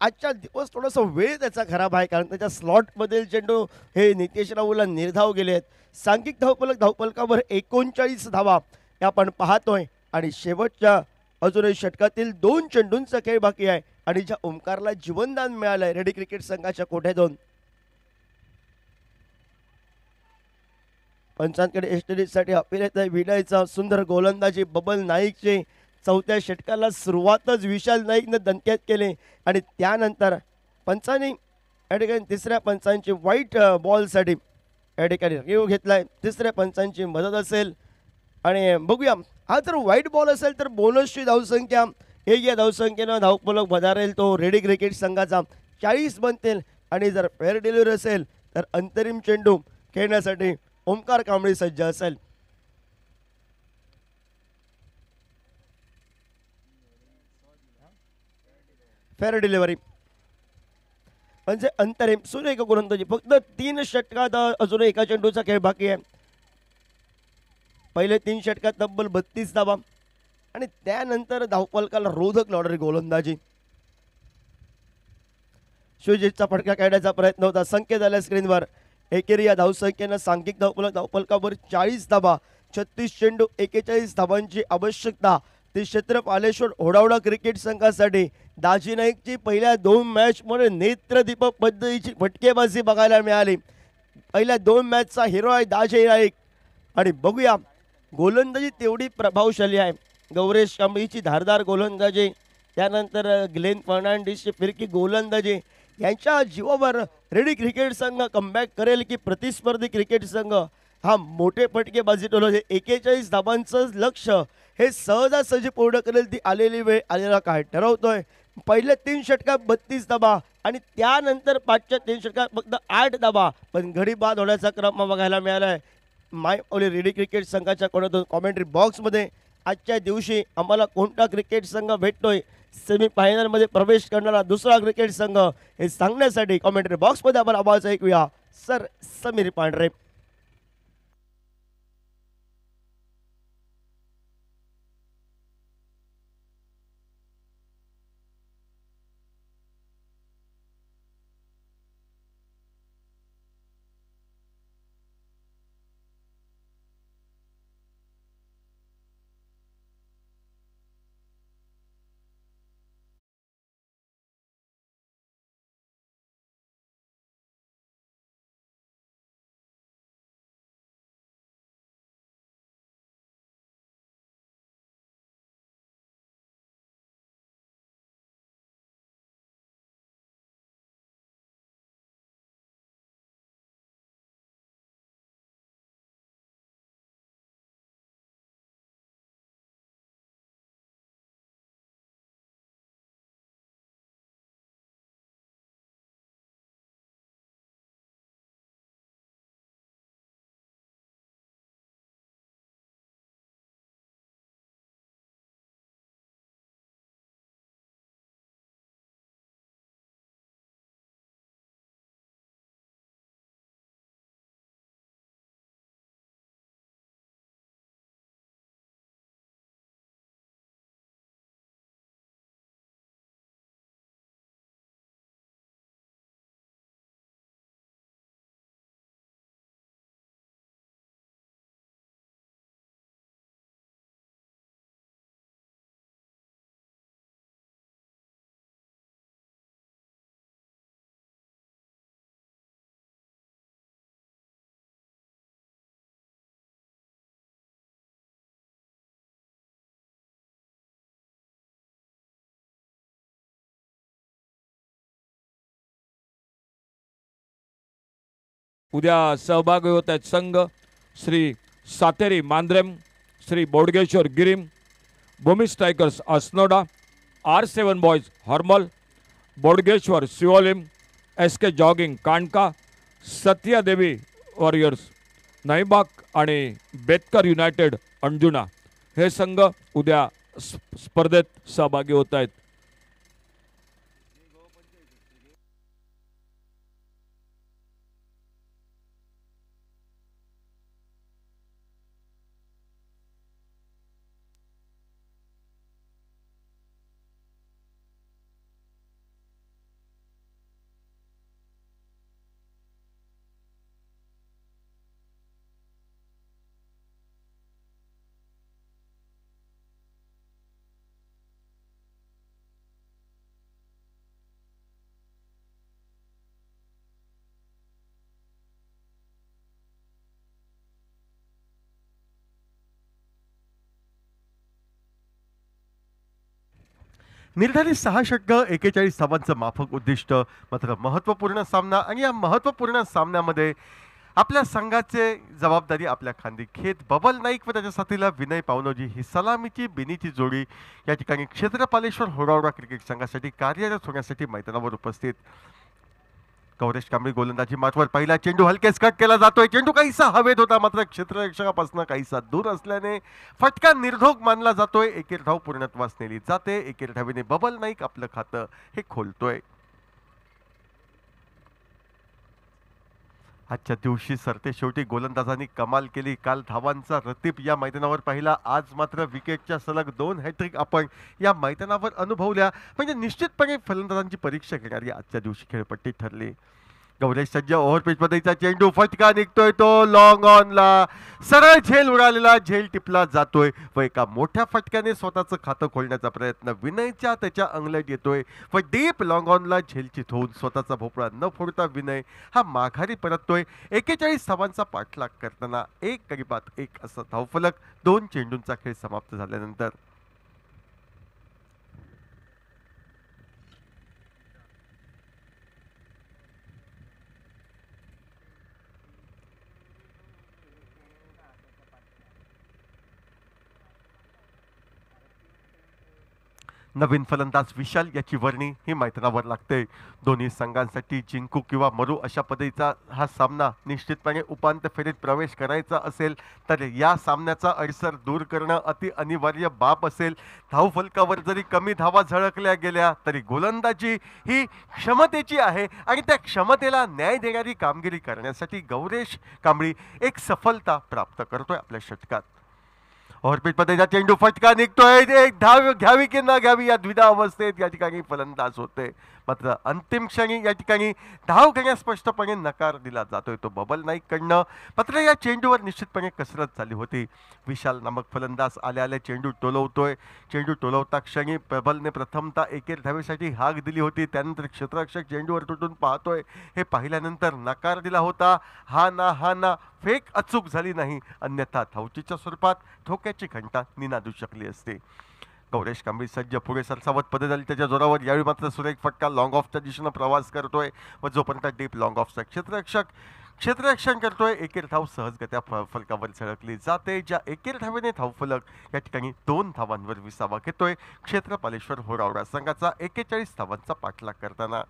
आजच्या दिवस थोडासा वेळ त्याचा खराब आहे कारण त्याच्या स्लॉटमधील चेंडू हे नितेश राहुलला निर्धाव गेले आहेत. सांघिक धावफलकावर 39 धावा हे आपण पाहतोय आणि शेवटच्या अजूनही षटकातील 2 चेंडूंचा खेळ बाकी आहे आणि ज्या ओंकारला जीवनदान मिळालंय रेडी क्रिकेट संघाच्या कोठ्यातून. पंचांकडे एसटीडीसाठी अपील येत आहे विनयचा सुंदर गोलंदाजी बबल नाईकचे. चौथ्या षटकाला सुरुवातच विशाल नाईकनं दणक्यात केले आणि त्यानंतर पंचांनी या ठिकाणी तिसऱ्या पंचांची वाईट बॉलसाठी या ठिकाणी रिव्ह्यू घेतलाय. तिसऱ्या पंचांची मदत असेल आणि बघूया हा जर वाईट बॉल असेल तर बोनसची धावसंख्या एक या धावसंख्येनं धावफलक भदारेल तो रेडी क्रिकेट संघाचा 40 बनतील आणि जर फेअर डिलिव्हरी असेल तर अंतरिम चेंडू खेळण्यासाठी ओंकार कांबळे सज्ज असेल. फेअर डिलिव्हरी म्हणजे अंतरिम सुरेख गोलंदाजी. फक्त 3 षटकात अजून एका चेंडूचा खेळ बाकी आहे. पहिले 3 षटकात तब्बल 32 धावा आणि त्यानंतर धावफलकाला रोधक लॉटरी गोलंदाजी. शिवजितचा फटका काढण्याचा प्रयत्न होता. संकेत आल्या स्क्रीनवर. एकेरी या धावसंख्येनं सांघिक धावफलकावर 40 धावा, 36 चेंडू, 41 धावांची आवश्यकता. ती क्षेत्रपालेश्वर ओढावडा क्रिकेट संघासाठी दाजी नाईकची पहिल्या 2 मॅचमध्ये नेत्रदीपक पद्धतीची फटकेबाजी बघायला मिळाली. पहिल्या 2 मॅचचा हिरो आहे दाजी नाईक आणि बघूया गोलंदाजी तेवढी प्रभावशाली आहे. गौरेश कांबळीची धारदार गोलंदाजी, त्यानंतर ग्लेन फर्नांडिसची फिरकी गोलंदाजी यांच्या जीवावर रेडी क्रिकेट संघ कमबॅक करेल की प्रतिस्पर्धी क्रिकेट संघ हा मोठे फटकेबाजी टोल 41 धावांचं लक्ष हे सहजासहजी पूर्ण करेल ती आलेली वेळ आलेला काय ठरवतोय. पहिल्या 3 षटकात 32 धावा आणि त्यानंतर 5च्या 3 षटकात फक्त 8 धावा पण घडी बाद होण्याचा क्रम बघायला मिळाला आहे. माय ओली रेडी क्रिकेट संघाच्या कोणातून कॉमेंट्री बॉक्समध्ये आजच्या दिवशी आम्हाला कोणता क्रिकेट संघ भेटतोय, सेमीफायनलमध्ये प्रवेश करणारा दुसरा क्रिकेट संघ हे सांगण्यासाठी कॉमेंट्री बॉक्समध्ये आपण आवाज ऐकूया. सर समीर पांढरे. उद्या सहभागी होत आहेत संघ Shri Sateri Mandrem, Shri Bodgeshwar Girim, Bhumi strikers Asnoda, R7 boys Hormal, Bodgeshwar Siolim, SK jogging Kandka, Satya Devi warriors नाईबाग आणि बेतकर युनायटेड अंजुना हे संघ उद्या स्पर्धेत सहभागी होत आहेत. निर्धारित 6 षटकं 41 धावांचं माफक उद्दिष्ट. मात्र महत्त्वपूर्ण सामना आणि या महत्त्वपूर्ण सामन्यामध्ये आपल्या संघाचे जबाबदारी आपल्या खांदी. खेत बबल नाईक व त्याच्या साथीला विनय पावनोजी ही सलामीची बिनीची जोडी या ठिकाणी क्षेत्रपालेश्वर होरावडा क्रिकेट संघासाठी कार्यरत होण्यासाठी मैदानावर उपस्थित. गौरेश कांबळी गोलंदाजी मार्कवर पहिला चेंडू हलकेच कट केला जातोय. चेंडू काहीसा हवेत होता मात्र क्षेत्ररक्षकापासून काहीसा दूर असल्याने फटका निर्धोक मानला जातोय. एकेर धाव पूर्णत्वास नेली जाते. एकेर धावेने बबल नाईक आपलं खातं हे खोलतोय. आजच्या दिवशी सरते शेवटी गोलंदाजांनी कमाल केली. काल धावांचा रतीप या मैदानावर पाहिला. आज मात्र विकेटच्या सलग 2 हॅट्रिक आपण या मैदानावर अनुभवल्या. म्हणजे निश्चितपणे फलंदाजांची परीक्षा घेणारी आजच्या दिवशी खेळपट्टी ठरली. गौरेश सज्ज ओव्हरपिच मध्येचा चेंडू फटका निघतोय तो लॉंग ऑनला. सरळ झेल उडालेला झेल टिपला जातोय व एका मोठ्या फटक्याने स्वतःचं खातं खोलण्याचा प्रयत्न विनयच्या त्याच्या अंगलट येतोय व डीप लॉंग ऑनला झेल चिथवून स्वतःचा भोपळा न फोडता विनय हा माघारी परततोय. 41 धावांचा पाठलाग करताना 1 गडी 1 असा धावफलक 2 चेंडूंचा खेळ समाप्त झाल्यानंतर. नवीन फलंदाज विशाल याची वर्णी ही मैदानावर लागते. दोन्ही संघांसाठी जिंकू किंवा मरू अशा पद्धतीचा हा सामना निश्चितपणे उपांत्य फेरीत प्रवेश करायचा असेल तर या सामन्याचा अडसर दूर करणं अति अनिवार्य बाब असेल. धावफलकावर जरी कमी धावा झळकल्या गेल्या तरी गोलंदाजी ही क्षमतेची आहे आणि त्या क्षमतेला न्याय देणारी कामगिरी करण्यासाठी गौरेश कांबळी एक सफलता प्राप्त करतोय आपल्या षटकात. ओव्हरपिच मध्ये चेंडू फटका निघतोय. एक धाव घ्यावी की न घ्यावी या द्विधा अवस्थेत या ठिकाणी फलंदाज होते. मात्र अंतिम क्षणी या ठिकाणी धाव घेण्यास स्पष्टपणे नकार दिला जातोय तो बबल नाईक कडनं. मात्र या चेंडूवर निश्चितपणे कसरत झाली होती. विशाल नामक फलंदाज आल्या आल्या चेंडू टोलवतोय. चेंडू टोलवता क्षणी बबलने प्रथमतः एकेर धावेसाठी हाक दिली होती. त्यानंतर क्षेत्ररक्षक चेंडूवर तुटून पाहतोय हे पाहिल्यानंतर नकार दिला होता. हा ना फेक अचूक झाली नाही अन्यथा धावचीच्या स्वरूपात ठोक्याची घंटा निनादू शकली असते. गौरेश कांबळी सज्ज पुढे सरसावत पदे त्याच्या जोरावर यावेळी मात्र सुरेख फटका लॉंग ऑफच्या दिशेनं प्रवास करतोय व जोपर्यंत डीप लॉंग ऑफचा क्षेत्ररक्षण करतोय. एकेर धाव सहजगत्या फलकावर झळकली जाते. ज्या एकेर धावेने धावफलक या ठिकाणी 2 धावांवर विसावा घेतोय क्षेत्रपालेश्वर होरावडा संघाचा 41 धावांचा पाठलाग करताना.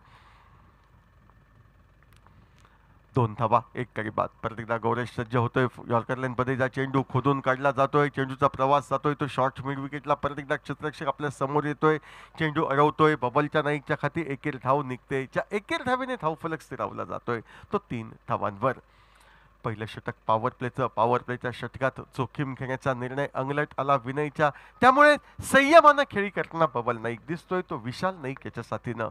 2 धावा 1 गडी बाद. परत एकदा गौरेश सज्ज होतोय. यॉर्कर लाईन पद्धतीचा चेंडू खोदून काढला जातोय. चेंडूचा प्रवास जातोय तो शॉर्ट मिड विकेटला. परत एकदा क्षेत्ररक्षक आपल्या समोर येतोय. चेंडू अडवतोय. बबलच्या नाईकच्या खाती एकेर धाव निघते. ज्या एकेर धावेने धावफलक स्थिरावला जातोय तो 3 धावांवर. पहिलं षटक पॉवर प्लेच्या षटकात जोखीम घेण्याचा निर्णय अंगलट आला विनयच्या. त्यामुळे संयमानं खेळी करताना बबल नाईक दिसतोय तो विशाल नाईक याच्या साथीनं.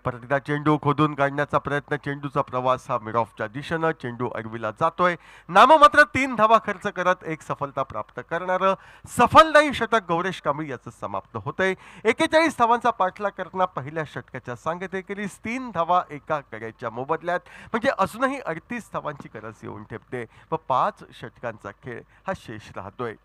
परत एकदा चेंडू खोदून काढण्याचा प्रयत्न. चेंडूचा प्रवास हा मिड ऑफच्या दिशेनं. चेंडू अडविला जातोय. नाममात्र 3 धावा खर्च करत एक सफलता प्राप्त करणारं सफलदायी षटक गौरेश कांबळी याचं समाप्त होतंय. 41 धावांचा पाठलाग करताना पहिल्या षटकाच्या सांगतेखेरीज 3 धावा एका गड्याच्या मोबदल्यात म्हणजे अजूनही 38 धावांची गरज येऊन ठेपते व 5 षटकांचा खेळ हा शेष राहतोय.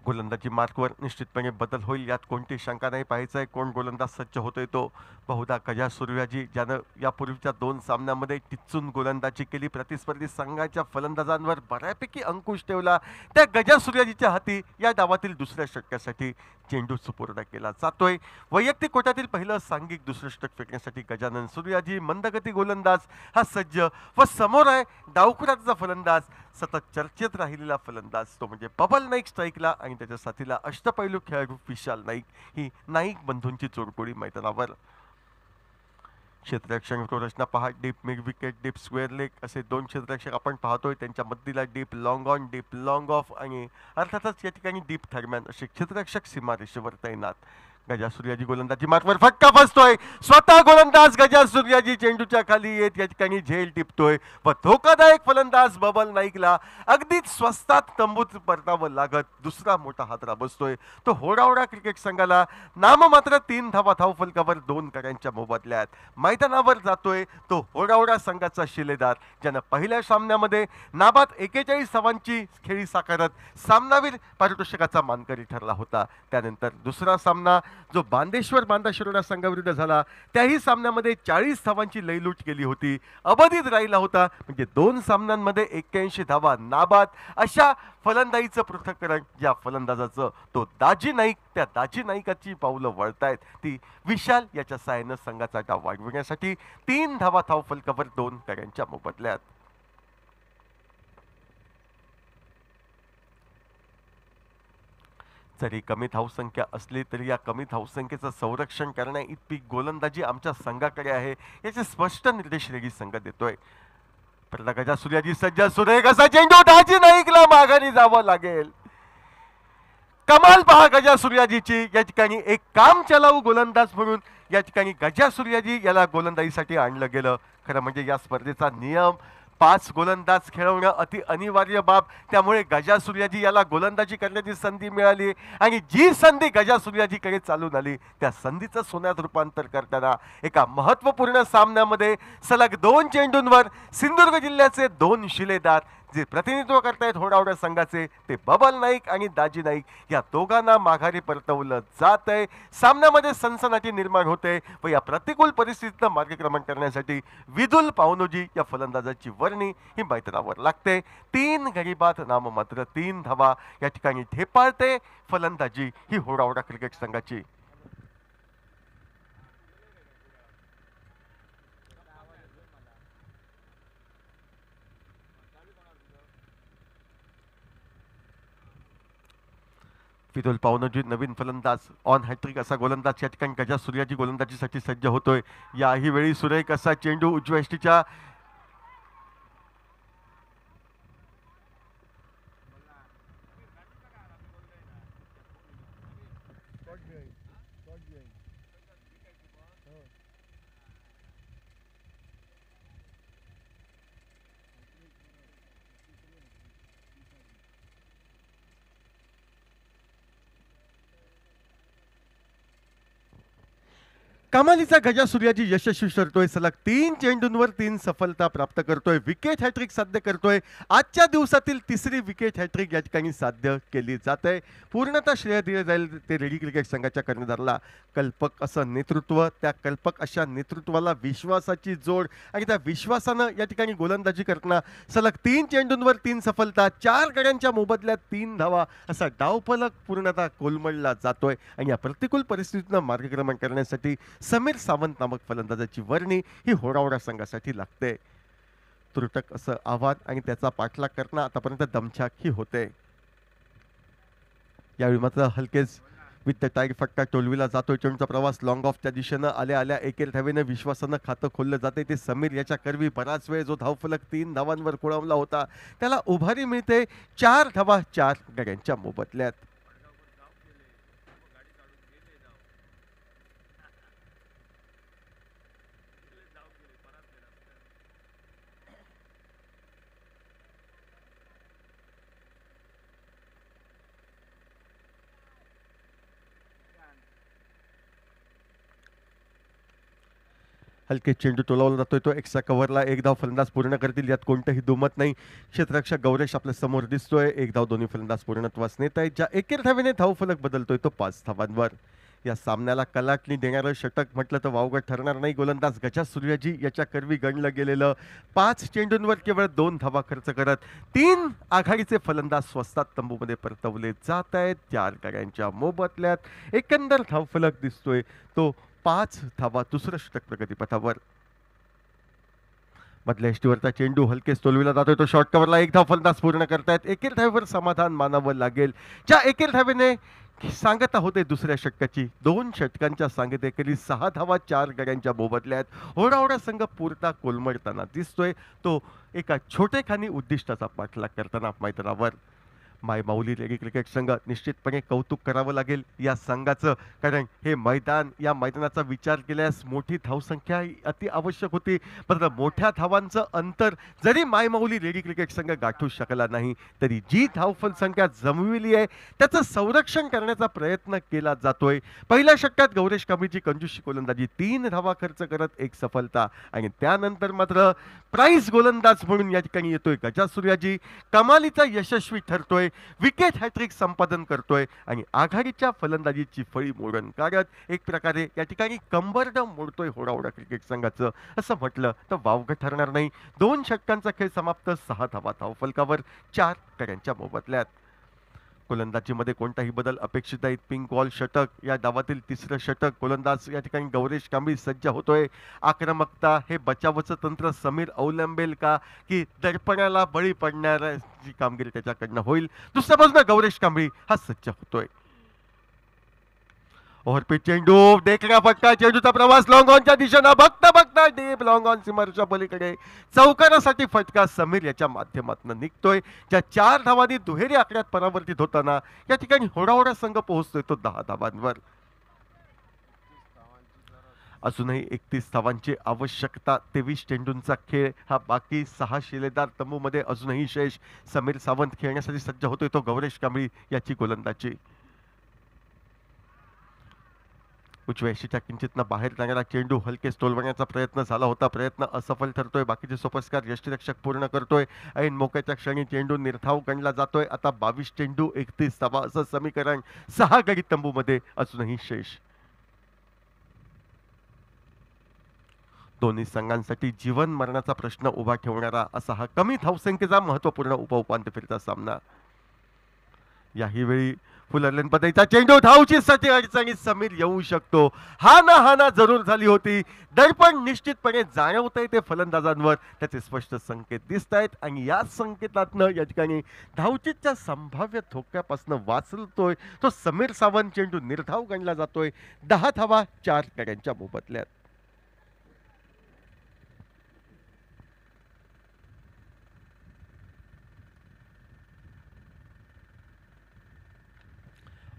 गोलंदाजी मार्कवर निश्चितपणे बदल होईल, यात कोणती शंका नाही. पाहायचं आहे कोण गोलंदाज सज्ज होतोय तो. बहुधा गजा सूर्याजी ज्यानं यापूर्वीच्या 2 सामन्यांमध्ये टिच्चून गोलंदाजी केली, प्रतिस्पर्धी संघाच्या फलंदाजांवर बऱ्यापैकी अंकुश ठेवला, त्या गजा सूर्याजीच्या हाती या डावातील दुसऱ्या षटकासाठी चेंडू सुपूर्द केला जातोय. वैयक्तिक कोट्यातील पहिलं सांघिक दुसरं षटक फेकण्यासाठी गजानन सूर्याजी मंदगती गोलंदाज हा सज्ज, व समोर आहे डावखुराचा फलंदाज, सतत चर्चेत राहिलेला फलंदाज तो म्हणजे बबल नाईक स्ट्राईकला, आणि त्याच्या साथीला अष्टपैलू खेळाडू विशाल नाईक. ही नाईक बंधूंची चोरकोडी मैदानावर. क्षेत्ररक्षण रचना पहा, deep mid wicket, deep square leg असे 2 क्षेत्ररक्षक आपण पाहतोय. त्यांच्या मधीला deep long on, deep long off आणि अर्थातच या ठिकाणी डीप थर्मॅन असे क्षेत्ररक्षक सीमारेषेवर तैनात. गजा सूर्याजी गोलंदाजी मार्कवर फटका फसतोय, स्वतः गोलंदाज गजा सूर्याजी चेंडूच्या खाली येत या ठिकाणी झेल टिपतोय, व धोकादायक फलंदाज बबल नाईकला अगदीच स्वस्तात तंबूत परतावं लागत दुसरा मोठा हादरा बसतोय. तो होडावडा क्रिकेट संघाला नाममात्र 3 धावा धावफलकावर 2 गड्यांच्या मोबदल्यात मैदानावर जातोय तो होडावडा संघाचा शिलेदार, ज्यानं पहिल्या सामन्यामध्ये नाबाद 41 धावांची खेळी साकारत सामनावीर पारितोषिकाचा मानकरी ठरला होता. त्यानंतर दुसरा सामना जो बांदेश्वर बांदा शिरोडा संघाविरुद्ध झाला, त्याही सामन्यामध्ये 40 धावांची लयलूट केली होती, अबाधित राहिला होता. म्हणजे 2 सामन्यांमध्ये 81 धावा नाबाद अशा फलंदाजीचं पृथक्करण ज्या फलंदाजाचं तो दाजी नाईक, त्या दाजी नाईकाची पावलं वळतायत ती विशाल याच्या साहाय्यानं संघाचा डाव वाढविण्यासाठी 3 धावा धावफलकावर 2 गड्यांच्या मोबदल्यात. जरी कमी धावसंख्या असली तरी या कमी धावसंख्येचं संरक्षण करण्या इतकी गोलंदाजी आमच्या संघाकडे आहे, याचे स्पष्ट निर्देश रेडी संघ देतोय. पहिला गजा सूर्याजी सज्ज, सुरेख असा चेंडू, दाजी नाईकला माघारी जावं लागेल. कमाल पहा गजा सूर्याजीची, या ठिकाणी एक काम चलाऊ गोलंदाज म्हणून या ठिकाणी गजा सूर्याजी याला गोलंदाजीसाठी आणलं गेलं. खरं म्हणजे या स्पर्धेचा नियम 5 गोलंदाज खेळवणं अति अनिवार्य बाब, त्यामुळे गजा सूर्याजी याला गोलंदाजी करण्याची संधी मिळाली, आणि जी संधी गजा सूर्याजीकडे चालून आली त्या संधीचं सोन्यात रूपांतर करताना एका महत्त्वपूर्ण सामन्यामध्ये सलग 2 चेंडूंवर सिंधुदुर्ग जिल्ह्याचे 2 शिलेदार जे प्रतिनिधित्व करतायत होडावडा संघाचे, ते बबल नाईक आणि दाजी नाईक या दोघांना माघारी परतवलं जात आहे. सामन्यामध्ये सनसनाटी निर्माण होते, व या प्रतिकूल परिस्थितीचं मार्गक्रमण करण्यासाठी विदुल पावनोजी या फलंदाजाची वर्णी ही मैदानावर लागते. 3 गडी नाममात्र 3 धावा या ठिकाणी ढेपाळते फलंदाजी ही होडावडा क्रिकेट संघाची. विदुल पावनोजी नवीन फलंदाज, ऑन हॅट्रिक असा गोलंदाज या ठिकाणी गजा सूर्याजी गोलंदाजीसाठी सज्ज होतोय. याही वेळी सुरेख असा चेंडू उजव्या यष्टीच्या कमालीचा गजा सूर्याजी यशस्वी ठरतोय. सलग 3 चेंडूंवर 3 सफलता प्राप्त करतोय, विकेट हॅट्रिक साध्य करतोय. आजच्या दिवसातील 3री विकेट हॅट्रिक या ठिकाणी साध्य केली जाते. पूर्णतः श्रेय दिले जाईल ते रेडी क्रिकेट संघाच्या कर्णधाराला. कल्पक असं नेतृत्व, त्या कल्पक अशा नेतृत्वाला विश्वासाची जोड, आणि त्या विश्वासानं या ठिकाणी गोलंदाजी करताना सलग 3 चेंडूंवर 3 सफलता, 4 गड्यांच्या मोबदल्यात 3 धावा असा डावफलक पूर्णतः कोलमडला जातोय. आणि या प्रतिकूल परिस्थितीनं मार्गक्रमण करण्यासाठी समीर सावंत नामक फलंदाजाची वर्णी ही होडावडा संघासाठी लागते. तुरटक असं आव्हान आणि त्याचा पाठलाग करणं आतापर्यंत दमछाक ही होते. यावेळी मात्र हलकेच विथ द टाईग फटका टोलविला जातोय. चेंडूचा प्रवास लॉंग ऑफच्या दिशेनं आल्या आल्या एकेल धावेनं विश्वासानं खातं खोललं जाते. ते समीर याच्या करवी बराच वेळ जो धावफलक 3 धावांवर कोळवला होता त्याला उभारी मिळते. 4 धावा 4 गड्यांच्या मोबदल्यात. हलके चेंडू टोलावला जातोय तो एक्स्ट्रा कव्हरला. एक धाव फलंदाज पूर्ण करतील यात कोणतंही दुमत नाही. क्षेत्ररक्षक गौरेश आपल्या समोर दिसतोय. एक धाव दोन्ही फलंदाज पूर्णत्वास नेत आहेत. ज्या एकेर धावेने धाव फलक बदलतोय तो 5 धावांवर. या सामन्याला कलाटणी देणारं षटक म्हटलं तर वावगं ठरणार नाही. गोलंदाज गजा सूर्याजी याच्या करवी गणलं गेलेलं 5 चेंडूंवर केवळ 2 धावा खर्च करत 3 आघाडीचे फलंदाज स्वस्तात तंबूमध्ये परतवले जात आहेत. 4 गड्यांच्या मोबदल्यात एकंदर धावफलक दिसतोय तो 5 धावा. दुसरं षटक प्रगतीपथावर. मधल्या एष्टीवरचा चेंडू हलकेच तोलविला जातोय तो शॉर्ट कव्हरला. एक धाव फलंदाज पूर्ण करतायत. एकेर धावेवर समाधान मानावं लागेल. ज्या एकेर धावेने सांगता होते दुसऱ्या षटकाची 2 षटकांच्या सांगतेकरी 6 धावा 4 गड्यांच्या मोबदल्यात. ओढाओढा संघ पुरता कोलमडताना दिसतोय तो एका छोटेखानी उद्दिष्टाचा पाठलाग करताना मैदानावर. माय माऊली रेडी क्रिकेट संघ निश्चितपणे कौतुक करावं लागेल या संघाचं, कारण हे मैदान, या मैदानाचा विचार केल्यास मोठी धावसंख्या अति आवश्यक होती. पण मोठ्या धावांचं अंतर जरी माय माऊली रेडी क्रिकेट संघ गाठू शकला नाही तरी जी धावफल संख्या जमविली आहे त्याचं संरक्षण करण्याचा प्रयत्न केला जातोय. पहिल्या षटकात गौरेश कांबळीची कंजूसी गोलंदाजी 3 धावा खर्च करत 1 सफलता आणि त्यानंतर मात्र प्राइज गोलंदाज म्हणून या ठिकाणी येतोय गजा सूर्याजी. कमालीचा यशस्वी ठरतोय. विकेट हॅट्रिक संपादन करतोय आणि आघाडीच्या फलंदाजीची फळी मोडून काढत एक प्रकारे या ठिकाणी कंबरड मोडतोय होडाओढा क्रिकेट संघाचं असं म्हटलं तर वावगं ठरणार नाही. 2 षटकांचा खेळ समाप्त. 6 धावा धावफलकावर 4 गड्यांच्या मोबदल्यात. गोलंदाजीमध्ये कोणताही बदल अपेक्षित आहेत. पिंक बॉल षटक या डावातील 3रं षटक. गोलंदाज या ठिकाणी गौरेश कांबळी सज्ज होतोय. आक्रमकता हे बचावाचं तंत्र समीर अवलंबेल का की दडपणाला बळी पडणाऱ्याची कामगिरी त्याच्याकडनं होईल. दुसऱ्या बाजूला गौरेश कांबळी हा सज्ज होतोय. ओव्हरपिच चेंडू, देखण्या फटका, चेंडूचा प्रवास लॉंग ऑनच्या दिशेनं बघता बघता डीप लॉंग ऑन सीमारेषा पलीकडे चौकारासाठी फटका समीर याच्या माध्यमातून निघतोय. ज्या 4 धावांनी दुहेरी आकड्यात परावर्तित होताना या ठिकाणी होडाओढा संघ पोहोचतोय तो 10 धावांवर. अजूनही 31 धावांची आवश्यकता. 23 चेंडूंचा खेळ हा बाकी. 6 शिलेदार तंबूमध्ये अजूनही शेष. समीर सावंत खेळण्यासाठी सज्ज होतोय तो गौरेश कांबळी याची गोलंदाजी. उजव्या यष्टीच्या किंचितनं बाहेर जाणारा चेंडू हलके तोलवण्याचा प्रयत्न झाला होता. प्रयत्न असफल ठरतोय. बाकीचे सोपस्कार यष्टीरक्षक पूर्ण करतोय. ऐन मोक्याच्या क्षणी चेंडू निर्धाव गणला जातोय. आता 22 चेंडू 31 धावा असं समीकरण. 6 गडी तंबूमध्ये अजूनही शेष. दोन्ही संघांसाठी जीवन मरणाचा प्रश्न उभा ठेवणारा असा हा कमी धावसंख्येचा महत्वपूर्ण उपउपांत्य फेरीचा सामना. याही वेळी फुलरलेन पद्धतीचा चेंडू धावची साठी अडचणीत समीर येऊ शकतो. हा ना जरूर झाली होती. दडपण निश्चितपणे जाणवतंय ते फलंदाजांवर. त्याचे स्पष्ट संकेत दिसत आहेत आणि या संकेतातनं या ठिकाणी धावचीच्या संभाव्य धोक्यापासून वाचलतोय तो समीर सावंत. चेंडू निर्धाव गणला जातोय. 10 धावा 4 गड्यांच्या मोबदल्यात.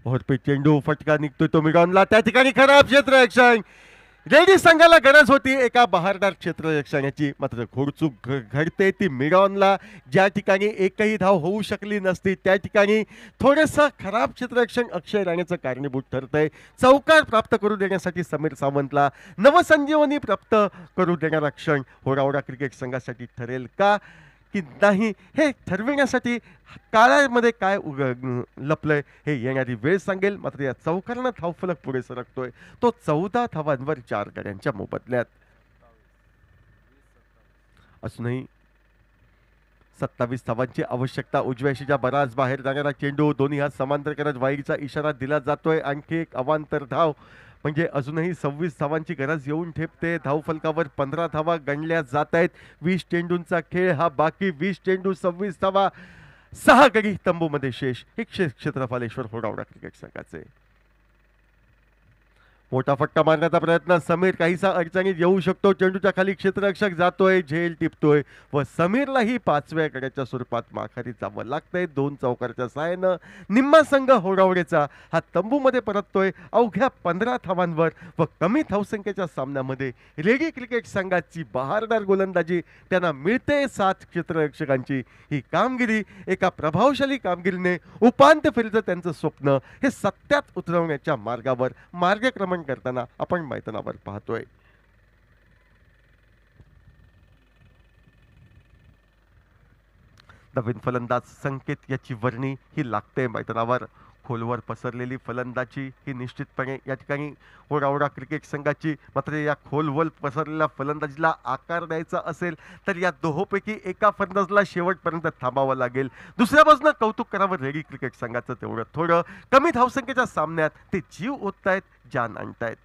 ओव्हरपिच चेंडू, फटका निघतोय तो मिडॉनला. त्या ठिकाणी खराब क्षेत्ररक्षण. रेडी संघाला गरज होती एका बहारदार क्षेत्ररक्षणाची, मात्र घोडचूक घडते ती मिडॉनला. ज्या ठिकाणी एकही धाव होऊ शकली नसती त्या ठिकाणी थोडंसं खराब क्षेत्ररक्षण अक्षय राणेचं कारणीभूत ठरतंय. चौकार प्राप्त करू देण्यासाठी समीर सावंतला नवसंजीवनी प्राप्त करू देणारा क्षण होडाओढा क्रिकेट संघासाठी ठरेल का की नाही हे ठरविण्यासाठी काळामध्ये काय लपलंय हे येणारी वेळ सांगेल. मात्र या चौकारानं धावफलक पुढे सरकतोय तो 14 धावांवर 4 गड्यांच्या मोबदल्यात. अजूनही 27 धावांची आवश्यकता. उजव्या यष्टीच्या बराच बाहेर जाणारा चेंडू, दोन्ही हात समांतर करत वाईडचा इशारा दिला जातोय. आणखी एक अवांतर धाव म्हणजे अजूनही 26 धावांची गरज येऊन ठेपते. धावफलकावर 15 धावा गणल्या जात आहेत. 20 चेंडूंचा खेळ हा बाकी. 20 चेंडू 26 धावा. 6 गडी तंबूमध्ये शेष. हे क्षेत्रफालेश्वर होडाओढा क्रिकेट संघाचे. मोठा फटका मारण्याचा प्रयत्न समीर काहीसा अडचणीत येऊ शकतो. चेंडूच्या खाली क्षेत्ररक्षक जातोय, झेल टिपतोय व समीरलाही 5व्या गड्याच्या स्वरूपात माघारी जावं लागतंय. 2 चौकारच्या साहाय्यानं निम्मा संघ होडाओढेचा हा तंबूमध्ये परततोय अवघ्या 15 धावांवर व कमी धावसंख्येच्या सामन्यामध्ये रेडी क्रिकेट संघाची बहारदार गोलंदाजी त्यांना मिळते. 7 क्षेत्ररक्षकांची ही कामगिरी एका प्रभावशाली कामगिरीने उपांत्य फेरीचं त्यांचं स्वप्न हे सत्यात उतरवण्याच्या मार्गावर मार्गक्रमण करताना आपण मैदानावर पाहतोय. नवीन फलंदाज संकेत याची वर्णी ही लागते मैदानावर. खोलवर पसरलेली फलंदाजी ही निश्चितपणे या ठिकाणी ओरावडा क्रिकेट संघाची. मात्र या खोलवर पसरलेल्या फलंदाजीला आकार द्यायचा असेल तर या दोहोपैकी एका फलंदाजला शेवटपर्यंत थांबावं लागेल. दुसऱ्या बाजूनं कौतुक करावं रेडी क्रिकेट संघाचं, तेवढं थोडं कमी धावसंख्येच्या सामन्यात ते जीव ओततायत, जान आणतायत.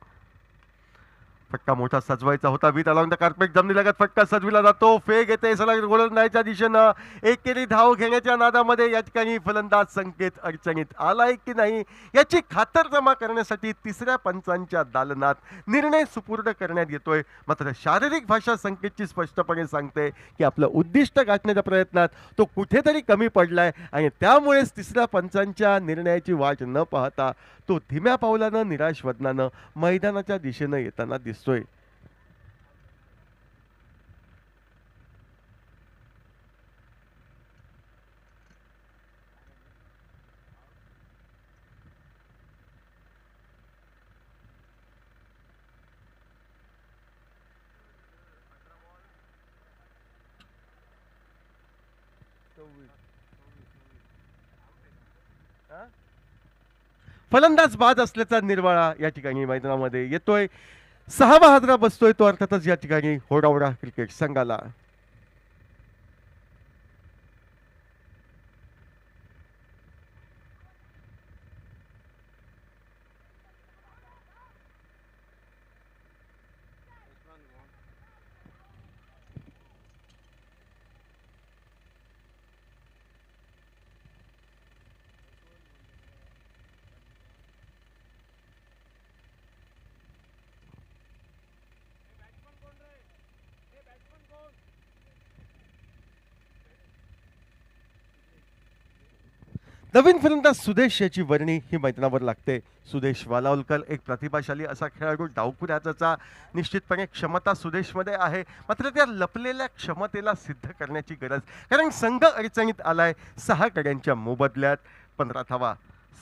फटका मोठा सजवायचा होता. विथ अलॉंग द कार्पेट जमिनीलगत फटका सजविला जातो. फेक येते सलग गोलंदाजीच्या दिशेनं. एकेरी धाव घेण्याच्या नादामध्ये या ठिकाणी फलंदाज संकेत अडचणीत आलाय की नाही याची खातरजमा करण्यासाठी तिसऱ्या पंचांच्या दालनात निर्णय सुपूर्द करण्यात येतोय. मात्र शारीरिक भाषा संकेतची स्पष्टपणे सांगते की आपलं उद्दिष्ट गाठण्याच्या प्रयत्नात तो कुठेतरी कमी पडलाय आणि त्यामुळेच तिसऱ्या पंचांच्या निर्णयाची वाट न पाहता तो धीम्या पावलानं निराश वदनानं मैदानाच्या दिशेनं येताना दिसतोय. फलंदाज बाद असल्याचा निर्वाळा या ठिकाणी मैदानामध्ये येतोय. 6वा हादरा बसतोय तो अर्थातच या ठिकाणी होडावडा क्रिकेट संघाला. नवीन फलंदाज सुदेश याची वर्णी ही मैदानावर लागते. सुदेश वालावलकर एक प्रतिभाशाली असा खेळाडू, डावपुऱ्याचा निश्चितपणे क्षमता सुदेशमध्ये आहे. मात्र त्या लपलेल्या क्षमतेला सिद्ध करण्याची गरज, कारण संघ अडचणीत आलाय. 6 गड्यांच्या मोबदल्यात 15 धावा.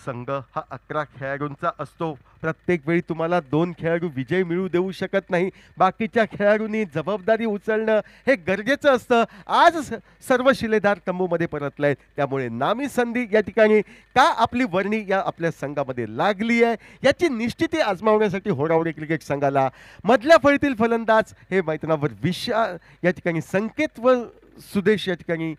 संघ हा 11 खेळाडूंचा असतो. प्रत्येक वेळी तुम्हाला 2 खेळाडू विजय मिळू देऊ शकत नाही. बाकीच्या खेळाडूंनी जबाबदारी उचलणं हे गरजेचं असतं. आज सर्व शिलेदार तंबूमध्ये परतलाय, त्यामुळे नामी संधी या ठिकाणी का आपली वर्णी या आपल्या संघामध्ये लागली आहे याची निश्चिती आजमावण्यासाठी होडावडे क्रिकेट संघाला मधल्या फळीतील फलंदाज हे मैदानावर विशाल या ठिकाणी संकेत व सुदेश या ठिकाणी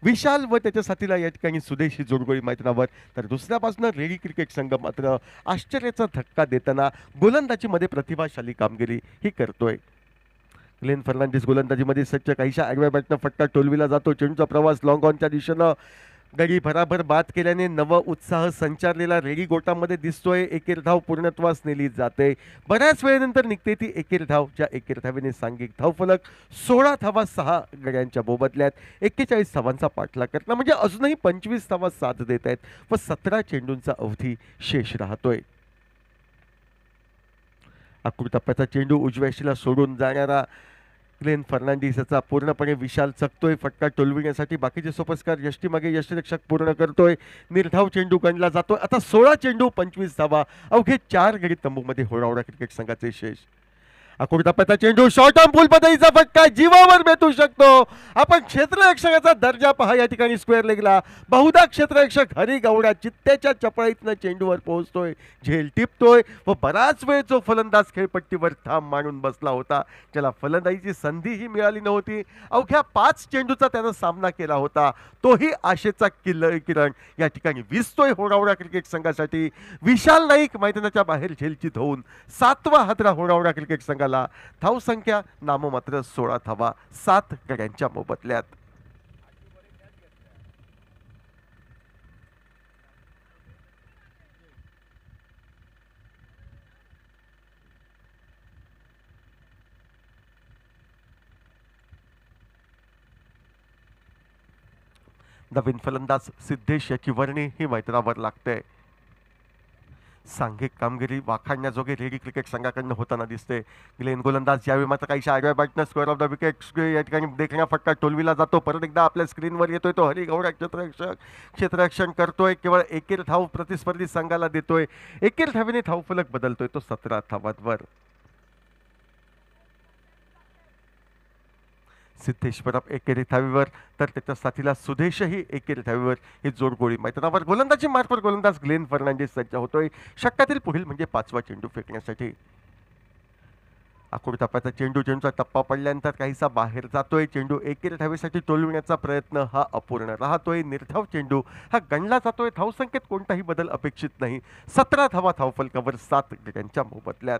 विशाल व त्याच्या साथीला या ठिकाणी सुदेश ही जोडगोळी मैदानावर. तर दुसऱ्या बाजूनं रेडी क्रिकेट संघ मात्र आश्चर्याचा धक्का देताना गोलंदाजीमध्ये प्रतिभाशाली कामगिरी ही करतोय. ग्लेन फर्नांडिस गोलंदाजीमध्ये सज्ज, काहीशा आडव्या बॅटनं फटका टोलविला जातो. चेंडूचा प्रवास लॉंग ऑनच्या दिशेनं गडी भराभर बाद केल्याने नव उत्साह संचारलेला रेडी गोटामध्ये दिसतोय. एकेर धाव पूर्णत्वास नेली जाते. बऱ्याच वेळेनंतर निघते ती एकेर धाव, ज्या एकेर धावेने सांघिक धावफलक 16 धावा 6 गड्यांच्या मोबदल्यात 41 धावांचा पाठलाग करतात. म्हणजे अजूनही 25 धावा साथ देत आहेत व 17 चेंडूंचा अवधी शेष राहतोय. आकृती टप्प्याचा चेंडू उजव्या दिशेला सोडून जाणारा ग्लेन फर्नांडिस याचा पूर्णपणे विशाल चकतोय. फटका टोलविण्यासाठी बाकीचे सोपस्कार यष्टीमागे यष्टीरक्षक पूर्ण करतोय. निर्धाव चेंडू गणला जातोय. आता 16 चेंडू 25 धावा, अवघे 4 गडी तंबूमध्ये होडावडा क्रिकेट संघाचे शेष. आकुर्तापचा चेंडू शॉर्ट ऑन फुल पद्धतीचा फटका जीवावर बेतू शकतो. आपण क्षेत्ररक्षकाचा दर्जा पहा या ठिकाणी स्क्वेअर लेगला. बहुधा क्षेत्ररक्षक हरी गौडा चित्त्याच्या चपळीतनं चेंडूवर पोहोचतोय, झेल टिपतोय व बराच वेळ जो फलंदाज खेळपट्टीवर थांब मांडून बसला होता, ज्याला फलंदाजीची संधीही मिळाली नव्हती, अवघ्या 5 चेंडूचा त्यानं सामना केला होता, तोही आशेचा किरण या ठिकाणी विसतोय होडावडा क्रिकेट संघासाठी. विशाल नाईक मैदानाच्या बाहेर झेलचित होऊन 7वा हादरा होडावडा क्रिकेट संघाला. धावसंख्या नाममात्र 16 धावा 7 गड्यांच्या मोबदल्यात. नवीन फलंदाज सिद्धेश याची वर्णी ही मैदानावर लागते. सांघिक कामगिरी वाखाणण्याजोगे रेडी क्रिकेट संघाकडनं होताना दिसते. ग्लेन गोलंदाज यावेळी मात्र काहीशा आडव्या बॅटनं स्क्वेअर ऑफ द विकेट या ठिकाणी देखण्या फटका टोलविला जातो. परत एकदा आपल्या स्क्रीनवर येतोय तो हरी गौडा क्षेत्ररक्षण करतोय. केवळ एकेर धाव प्रतिस्पर्धी संघाला देतोय. एकेर धावेने धावफलक बदलतोय तो 17 धावांवर. सिद्धेश परब एकेरी धावीवर तर त्याच्या साथीला सुदेशही एकेरी धावीवर ही जोडगोळी मैदानावर गोलंदाजी मार्फत गोलंदाज ग्लेन फर्नांडिस सज्ज होतोय षटकातील पुढील म्हणजे 5वा चेंडू फेकण्यासाठी. आखूड टप्प्याचा चेंडूचा टप्पा पडल्यानंतर काहीसा बाहेर जातोय. चेंडू एकेरी धावेसाठी टोलविण्याचा प्रयत्न हा अपूर्ण राहतोय. निर्धाव चेंडू हा गणला जातोय. धावसंख्येत कोणताही बदल अपेक्षित नाही. 17 धावा धावफलकावर 7 गड्यांच्या मोबदल्यात.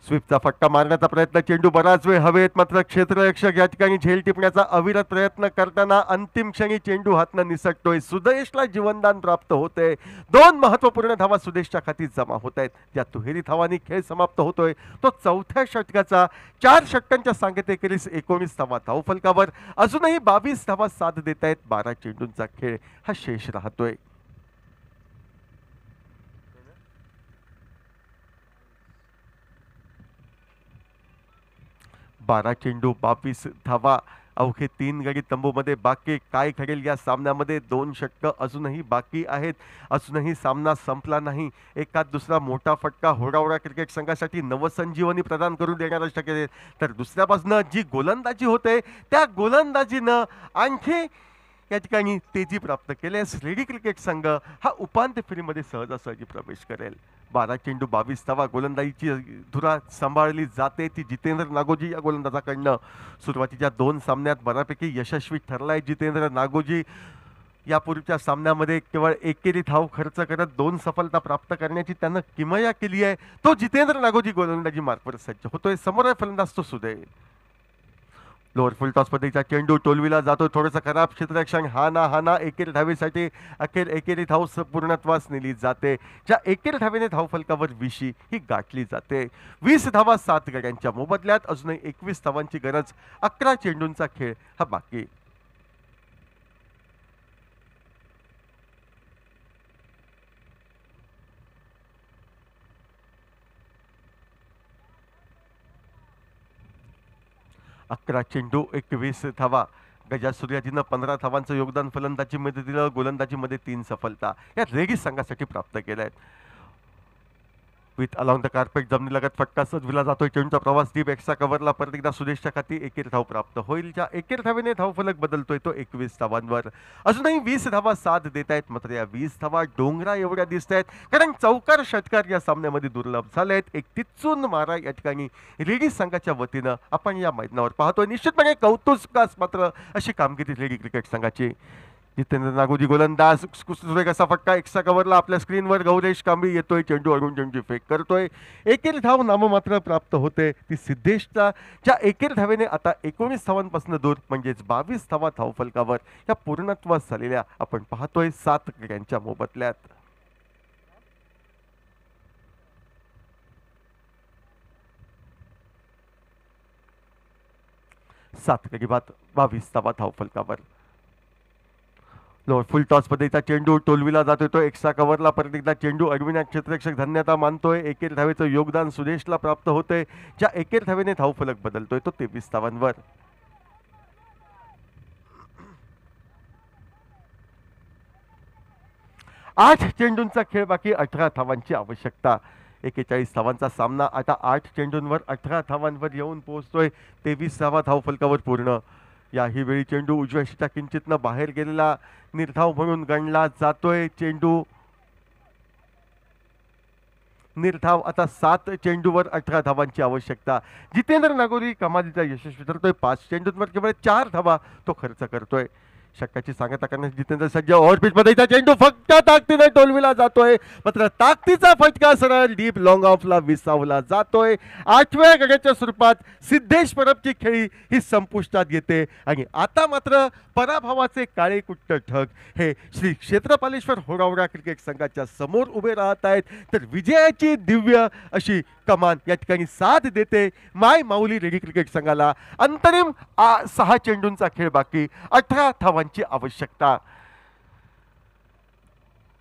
स्वीपचा फटका मारण्याचा प्रयत्न. चेंडू बराच वेळ हवेत मात्र क्षेत्ररक्षक या ठिकाणी झेल टिपण्याचा अविरत प्रयत्न करताना अंतिम क्षणी चेंडू हातनं निसटतोय. सुदेशला जीवनदान प्राप्त होते. 2 महत्वपूर्ण धावा सुदेशच्या खाती जमा होत आहेत. ज्या दुहेरी धावांनी खेळ समाप्त होतोय तो 4थ्या षटकाचा. 4 षटकांच्या सांगते एकेरीस 19 धावा धावफलकावर. अजूनही 22 धावा साथ देत आहेत. 12 चेंडूंचा खेळ हा शेष राहतोय. बारा चेंडू 22 धावा. अवघे 3 गडी तंबूमध्ये बाकी. काय घडेल या सामन्यामध्ये? 2 षटकं अजूनही बाकी आहेत. अजूनही सामना संपला नाही. एकात दुसरा मोठा फटका होडावडा क्रिकेट संघासाठी नवसंजीवनी प्रदान करून देणारा शक्य. तर दुसऱ्या बाजूनं जी गोलंदाजी होते त्या गोलंदाजीनं आणखी या ठिकाणी तेजी प्राप्त केल्यास रेडी क्रिकेट संघ हा उपांत्य फेरीमध्ये सहजासहजी प्रवेश करेल. 12 चेंडू 22 धावा. गोलंदाजीची धुरा सांभाळली जाते ती जितेंद्र नागोजी या गोलंदाजाकडनं. सुरुवातीच्या 2 सामन्यात बऱ्यापैकी यशस्वी ठरलाय जितेंद्र नागोजी. यापूर्वीच्या सामन्यामध्ये केवळ एकेरी धाव खर्च करत 2 सफलता प्राप्त करण्याची त्यानं किमया केली आहे. तो जितेंद्र नागोजी गोलंदाजी मार्फत सज्ज होतोय. समोर आहे फलंदाज तो सुदेश. लोअर फुल टॉस पद्धतीचा चेंडू टोलविला जातो. थोडंसं खराब क्षेत्ररक्षण. हा ना एकेरी धावेसाठी अखेर एकेरी धाव पूर्णत्वास नेली जाते. ज्या एकेरी धावेने धावफलकावर 20 ही गाठली जाते. 20 धावा 7 गड्यांच्या मोबदल्यात. अजूनही 21 धावांची गरज. 11 चेंडूंचा खेळ हा बाकी. अकरा चेंडू 21 धावा. गजा सूर्याजीनं 15 धावांचं योगदान फलंदाजीमध्ये दिलं. गोलंदाजीमध्ये 3 सफलता या रेगी संघासाठी प्राप्त केल्या आहेत. विथ अलॉंग द कार्पेट जमिनीलगत फटका सजविला जातोय. चेंडूचा प्रवास डीप एक्स्ट्रा कव्हरला परत एकदा सुदेशच्या खाती एकेरी धाव प्राप्त होईल. ज्या एकेरी धावेने धावफलक बदलतोय तो 21 धावांवर. अजूनही 20 धावा साथ देत आहेत मात्र या 20 धावा डोंगरा एवढ्या दिसत आहेत कारण चौकार षटकार या सामन्यामध्ये दुर्लभ झाले आहेत. एक टिच्चून मारा या ठिकाणी रेडी संघाच्या वतीनं आपण या मैदानावर पाहतोय. निश्चितपणे कौतुकास मात्र अशी कामगिरी रेडी क्रिकेट संघाची. जितेंद्र नागोजी गोलंदाज. सुरेख असा फटका एक्स्ट्रा कव्हरला. आपल्या स्क्रीनवर गौरेश कांबळी येतोय. चेंडू अडवून चेंडू फेक करतोय. एकेरी धाव नाममात्र प्राप्त होते ती सिद्धेशचा. ज्या एकेरी धावेने आता 19 धावांपासून दूर म्हणजेच 22 धावा धावफलकावर या पूर्णत्वास झालेल्या आपण पाहतोय 7 गड्यांच्या मोबदल्यात. सात गडी बाद 22 धावा धावफलकावर. लोअर फुल टॉस पद्धतीचा चेंडू टोलविला जातोय तो एक्स्ट्रा कव्हरला. परत एकदा चेंडू अडविण्यात क्षेत्ररक्षक धन्यता मानतोय. एकेरी धावेचं योगदान सुदेशला प्राप्त होतंय. ज्या एकेरी धावेने धावफलक बदलतोय तो 23 धावांवर. आठ चेंडूंचा खेळ बाकी. 18 धावांची आवश्यकता. 41 धावांचा सामना आता 8 चेंडूंवर 18 धावांवर येऊन पोहोचतोय. 23 धावा धावफलकावर पूर्ण. याही वेळी चेंडू उजव्या शीच्या किंचितनं बाहेर गेलेला निर्धाव म्हणून गणला जातोय. चेंडू निर्धाव. आता 7 चेंडूवर 18 धावांची आवश्यकता. जितेंद्र नागोरी कमालीचा यशस्वी ठरतोय. 5 चेंडूंवर केवळ 4 धावा तो खर्च करतोय. षटकाची सांगता करण्यास जितेंद्र सज्ज. ओव्हरपिच मध्ये चेंडू फक्त ताकदीने टोलविला जातोय मात्र ताकदीचा फटका सरळ डीप लॉंग ऑफला विसावला जातोय. 8व्या गड्याच्या स्वरूपात सिद्धेश परबची खेळी ही संपुष्टात येते आणि आता मात्र पराभवाचे काळे कुट्ट ढग हे श्री क्षेत्रपालेश्वर होडावडा क्रिकेट संघाच्या समोर उभे राहत आहेत. तर विजयाची दिव्य अशी कमान या ठिकाणी साथ देते माय माऊली रेडी क्रिकेट संघाला. अंतरिम 6 चेंडूंचा खेळ बाकी. 18 धावांची आवश्यकता.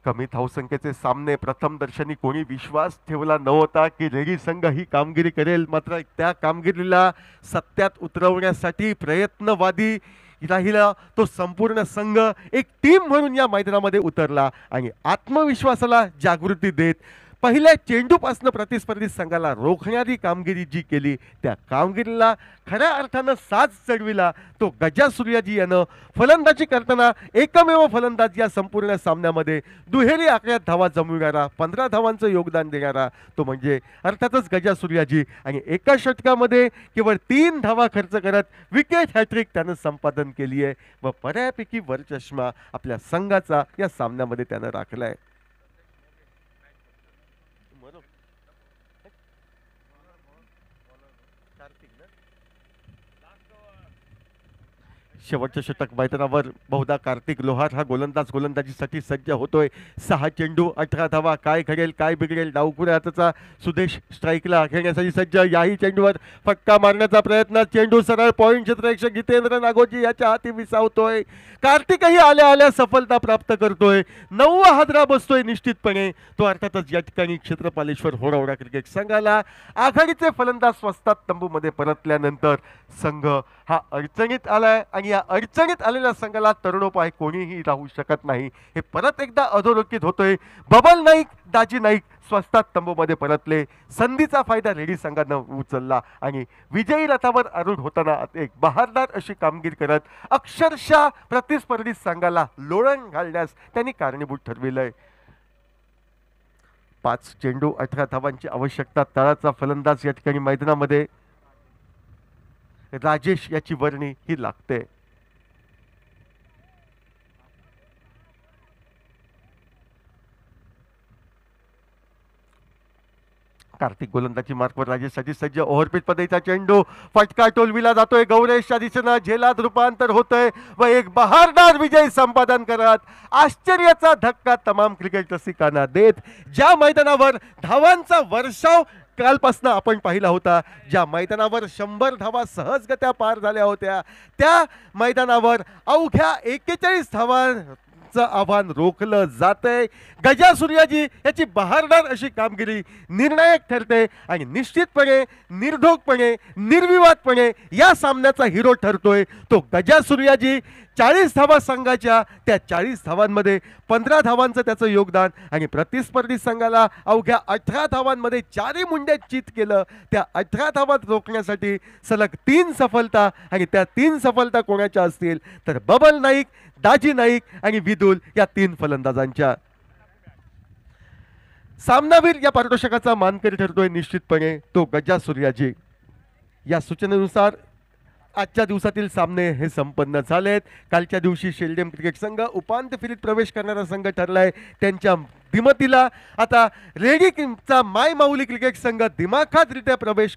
कमी धावसंख्येचे सामने प्रथम दर्शनी कोणी विश्वास ठेवला नव्हता की रेडी संघ ही कामगिरी करेल मात्र त्या कामगिरीला सत्यात उतरवण्यासाठी प्रयत्नवादी राहिला तो संपूर्ण संघ. एक टीम म्हणून या मैदानामध्ये उतरला आणि आत्मविश्वासाला जागृती देत पहिल्या चेंडूपासून प्रतिस्पर्धी संघाला रोखणारी कामगिरी जी केली त्या कामगिरीला खऱ्या अर्थानं साज चढविला तो गजा सूर्याजी यानं फलंदाजी करताना एकमेव फलंदाज या संपूर्ण सामन्यामध्ये दुहेरी आकड्यात धावा जमविणारा 15 धावांचं योगदान देणारा तो म्हणजे अर्थातच गजा सूर्याजी आणि एका षटकामध्ये केवळ 3 धावा खर्च करत विकेट हॅट्रिक त्यानं संपादन केली आहे व बऱ्यापैकी वरचष्मा आपल्या संघाचा या सामन्यामध्ये त्यानं राखलाय. शेवटचं षटक मैदानावर बहुधा कार्तिक लोहार हा गोलंदाजीसाठी सज्ज होतोय. 6 चेंडू 18 धावा. काय घडेल काय बिघडेल. डावखुऱ्या हाताचा सुदेश स्ट्राईकला खेळण्यासाठी सज्ज. याही चेंडूवर फटका मारण्याचा प्रयत्न. चेंडू सरळ पॉइंट क्षेत्ररक्षक जितेंद्र नागोजी याच्या हाती विसावतोय. कार्तिकही आल्या आल्या सफलता प्राप्त करतोय. 9वा हादरा बसतोय निश्चितपणे. तो अर्थातच या ठिकाणी क्षेत्रपालेश्वर होरावडा क्रिकेट संघाला आघाडीचे फलंदाज स्वस्तात तंबूमध्ये परतल्यानंतर संघ हा अडचणीत आलाय आणि या अडचणीत आलेल्या संघाला तरुणोपाय कोणीही राहू शकत नाही. हे परत एकदा अधोरेखित होतोय. बबल नाईक दाजी नाईक स्वस्तात तंबूमध्ये परतले. संधीचा फायदा रेडी संघानं उचलला आणि विजयी रथावर आरूढ होताना एक बहारदार अशी कामगिरी करत अक्षरशः प्रतिस्पर्धी संघाला लोळण घालण्यास त्यांनी कारणीभूत ठरविलंय. 5 चेंडू 18 धावांची आवश्यकता. तळाचा फलंदाज या ठिकाणी मैदानामध्ये राजेश याची वर्णी ही लागते. कार्तिक गोलंदाजी मार्कवर राजेशसाठी सज्ज. ओव्हरपिच पद्धतीचा चेंडू फटका टोलविला जातोय. गौरेशच्या दिशेनं झेलात रूपांतर होतंय व एक बहारदार विजय संपादन करत आश्चर्याचा धक्का तमाम क्रिकेट रसिकांना देत ज्या मैदानावर धावांचा वर्षाव कालपासून आपण पाहिला होता, ज्या मैदानावर 100 धावा सहजगत्या पार झाल्या होत्या, त्या मैदानावर अवघ्या 41 धावांचं आव्हान रोखलं जातंय. गजा सूर्याजी याची बहारदार अशी कामगिरी निर्णायक ठरते आणि निश्चितपणे निर्धोकपणे निर्विवादपणे या सामन्याचा हिरो ठरतोय तो गजा सूर्याजी. 40 धावा संघाच्या. त्या 40 धावांमध्ये 15 धावांचं त्याचं योगदान आणि प्रतिस्पर्धी संघाला अवघ्या 18 धावांमध्ये 4 मुंड्यात चित केलं. त्या 18 धावात रोखण्यासाठी सलग 3 सफलता आणि त्या 3 सफलता कोणाच्या असतील तर बबल नाईक, दाजी नाईक आणि विदुल या 3 फलंदाजांच्या. सामनावीर या पारितोषिकाचा मानकरी ठरतोय निश्चितपणे तो गजा सूर्याजी. या सूचनेनुसार आजच्या दिवसातील सामने हे संपन्न झालेत. कालच्या दिवशी शेल्डेम क्रिकेट संघ उपांत्य फेरीत प्रवेश करणारा संघ ठरलाय. त्यांच्या दिमतीला आता रेडी चा माय माऊली क्रिकेट संघ दिमाखातरित्या प्रवेश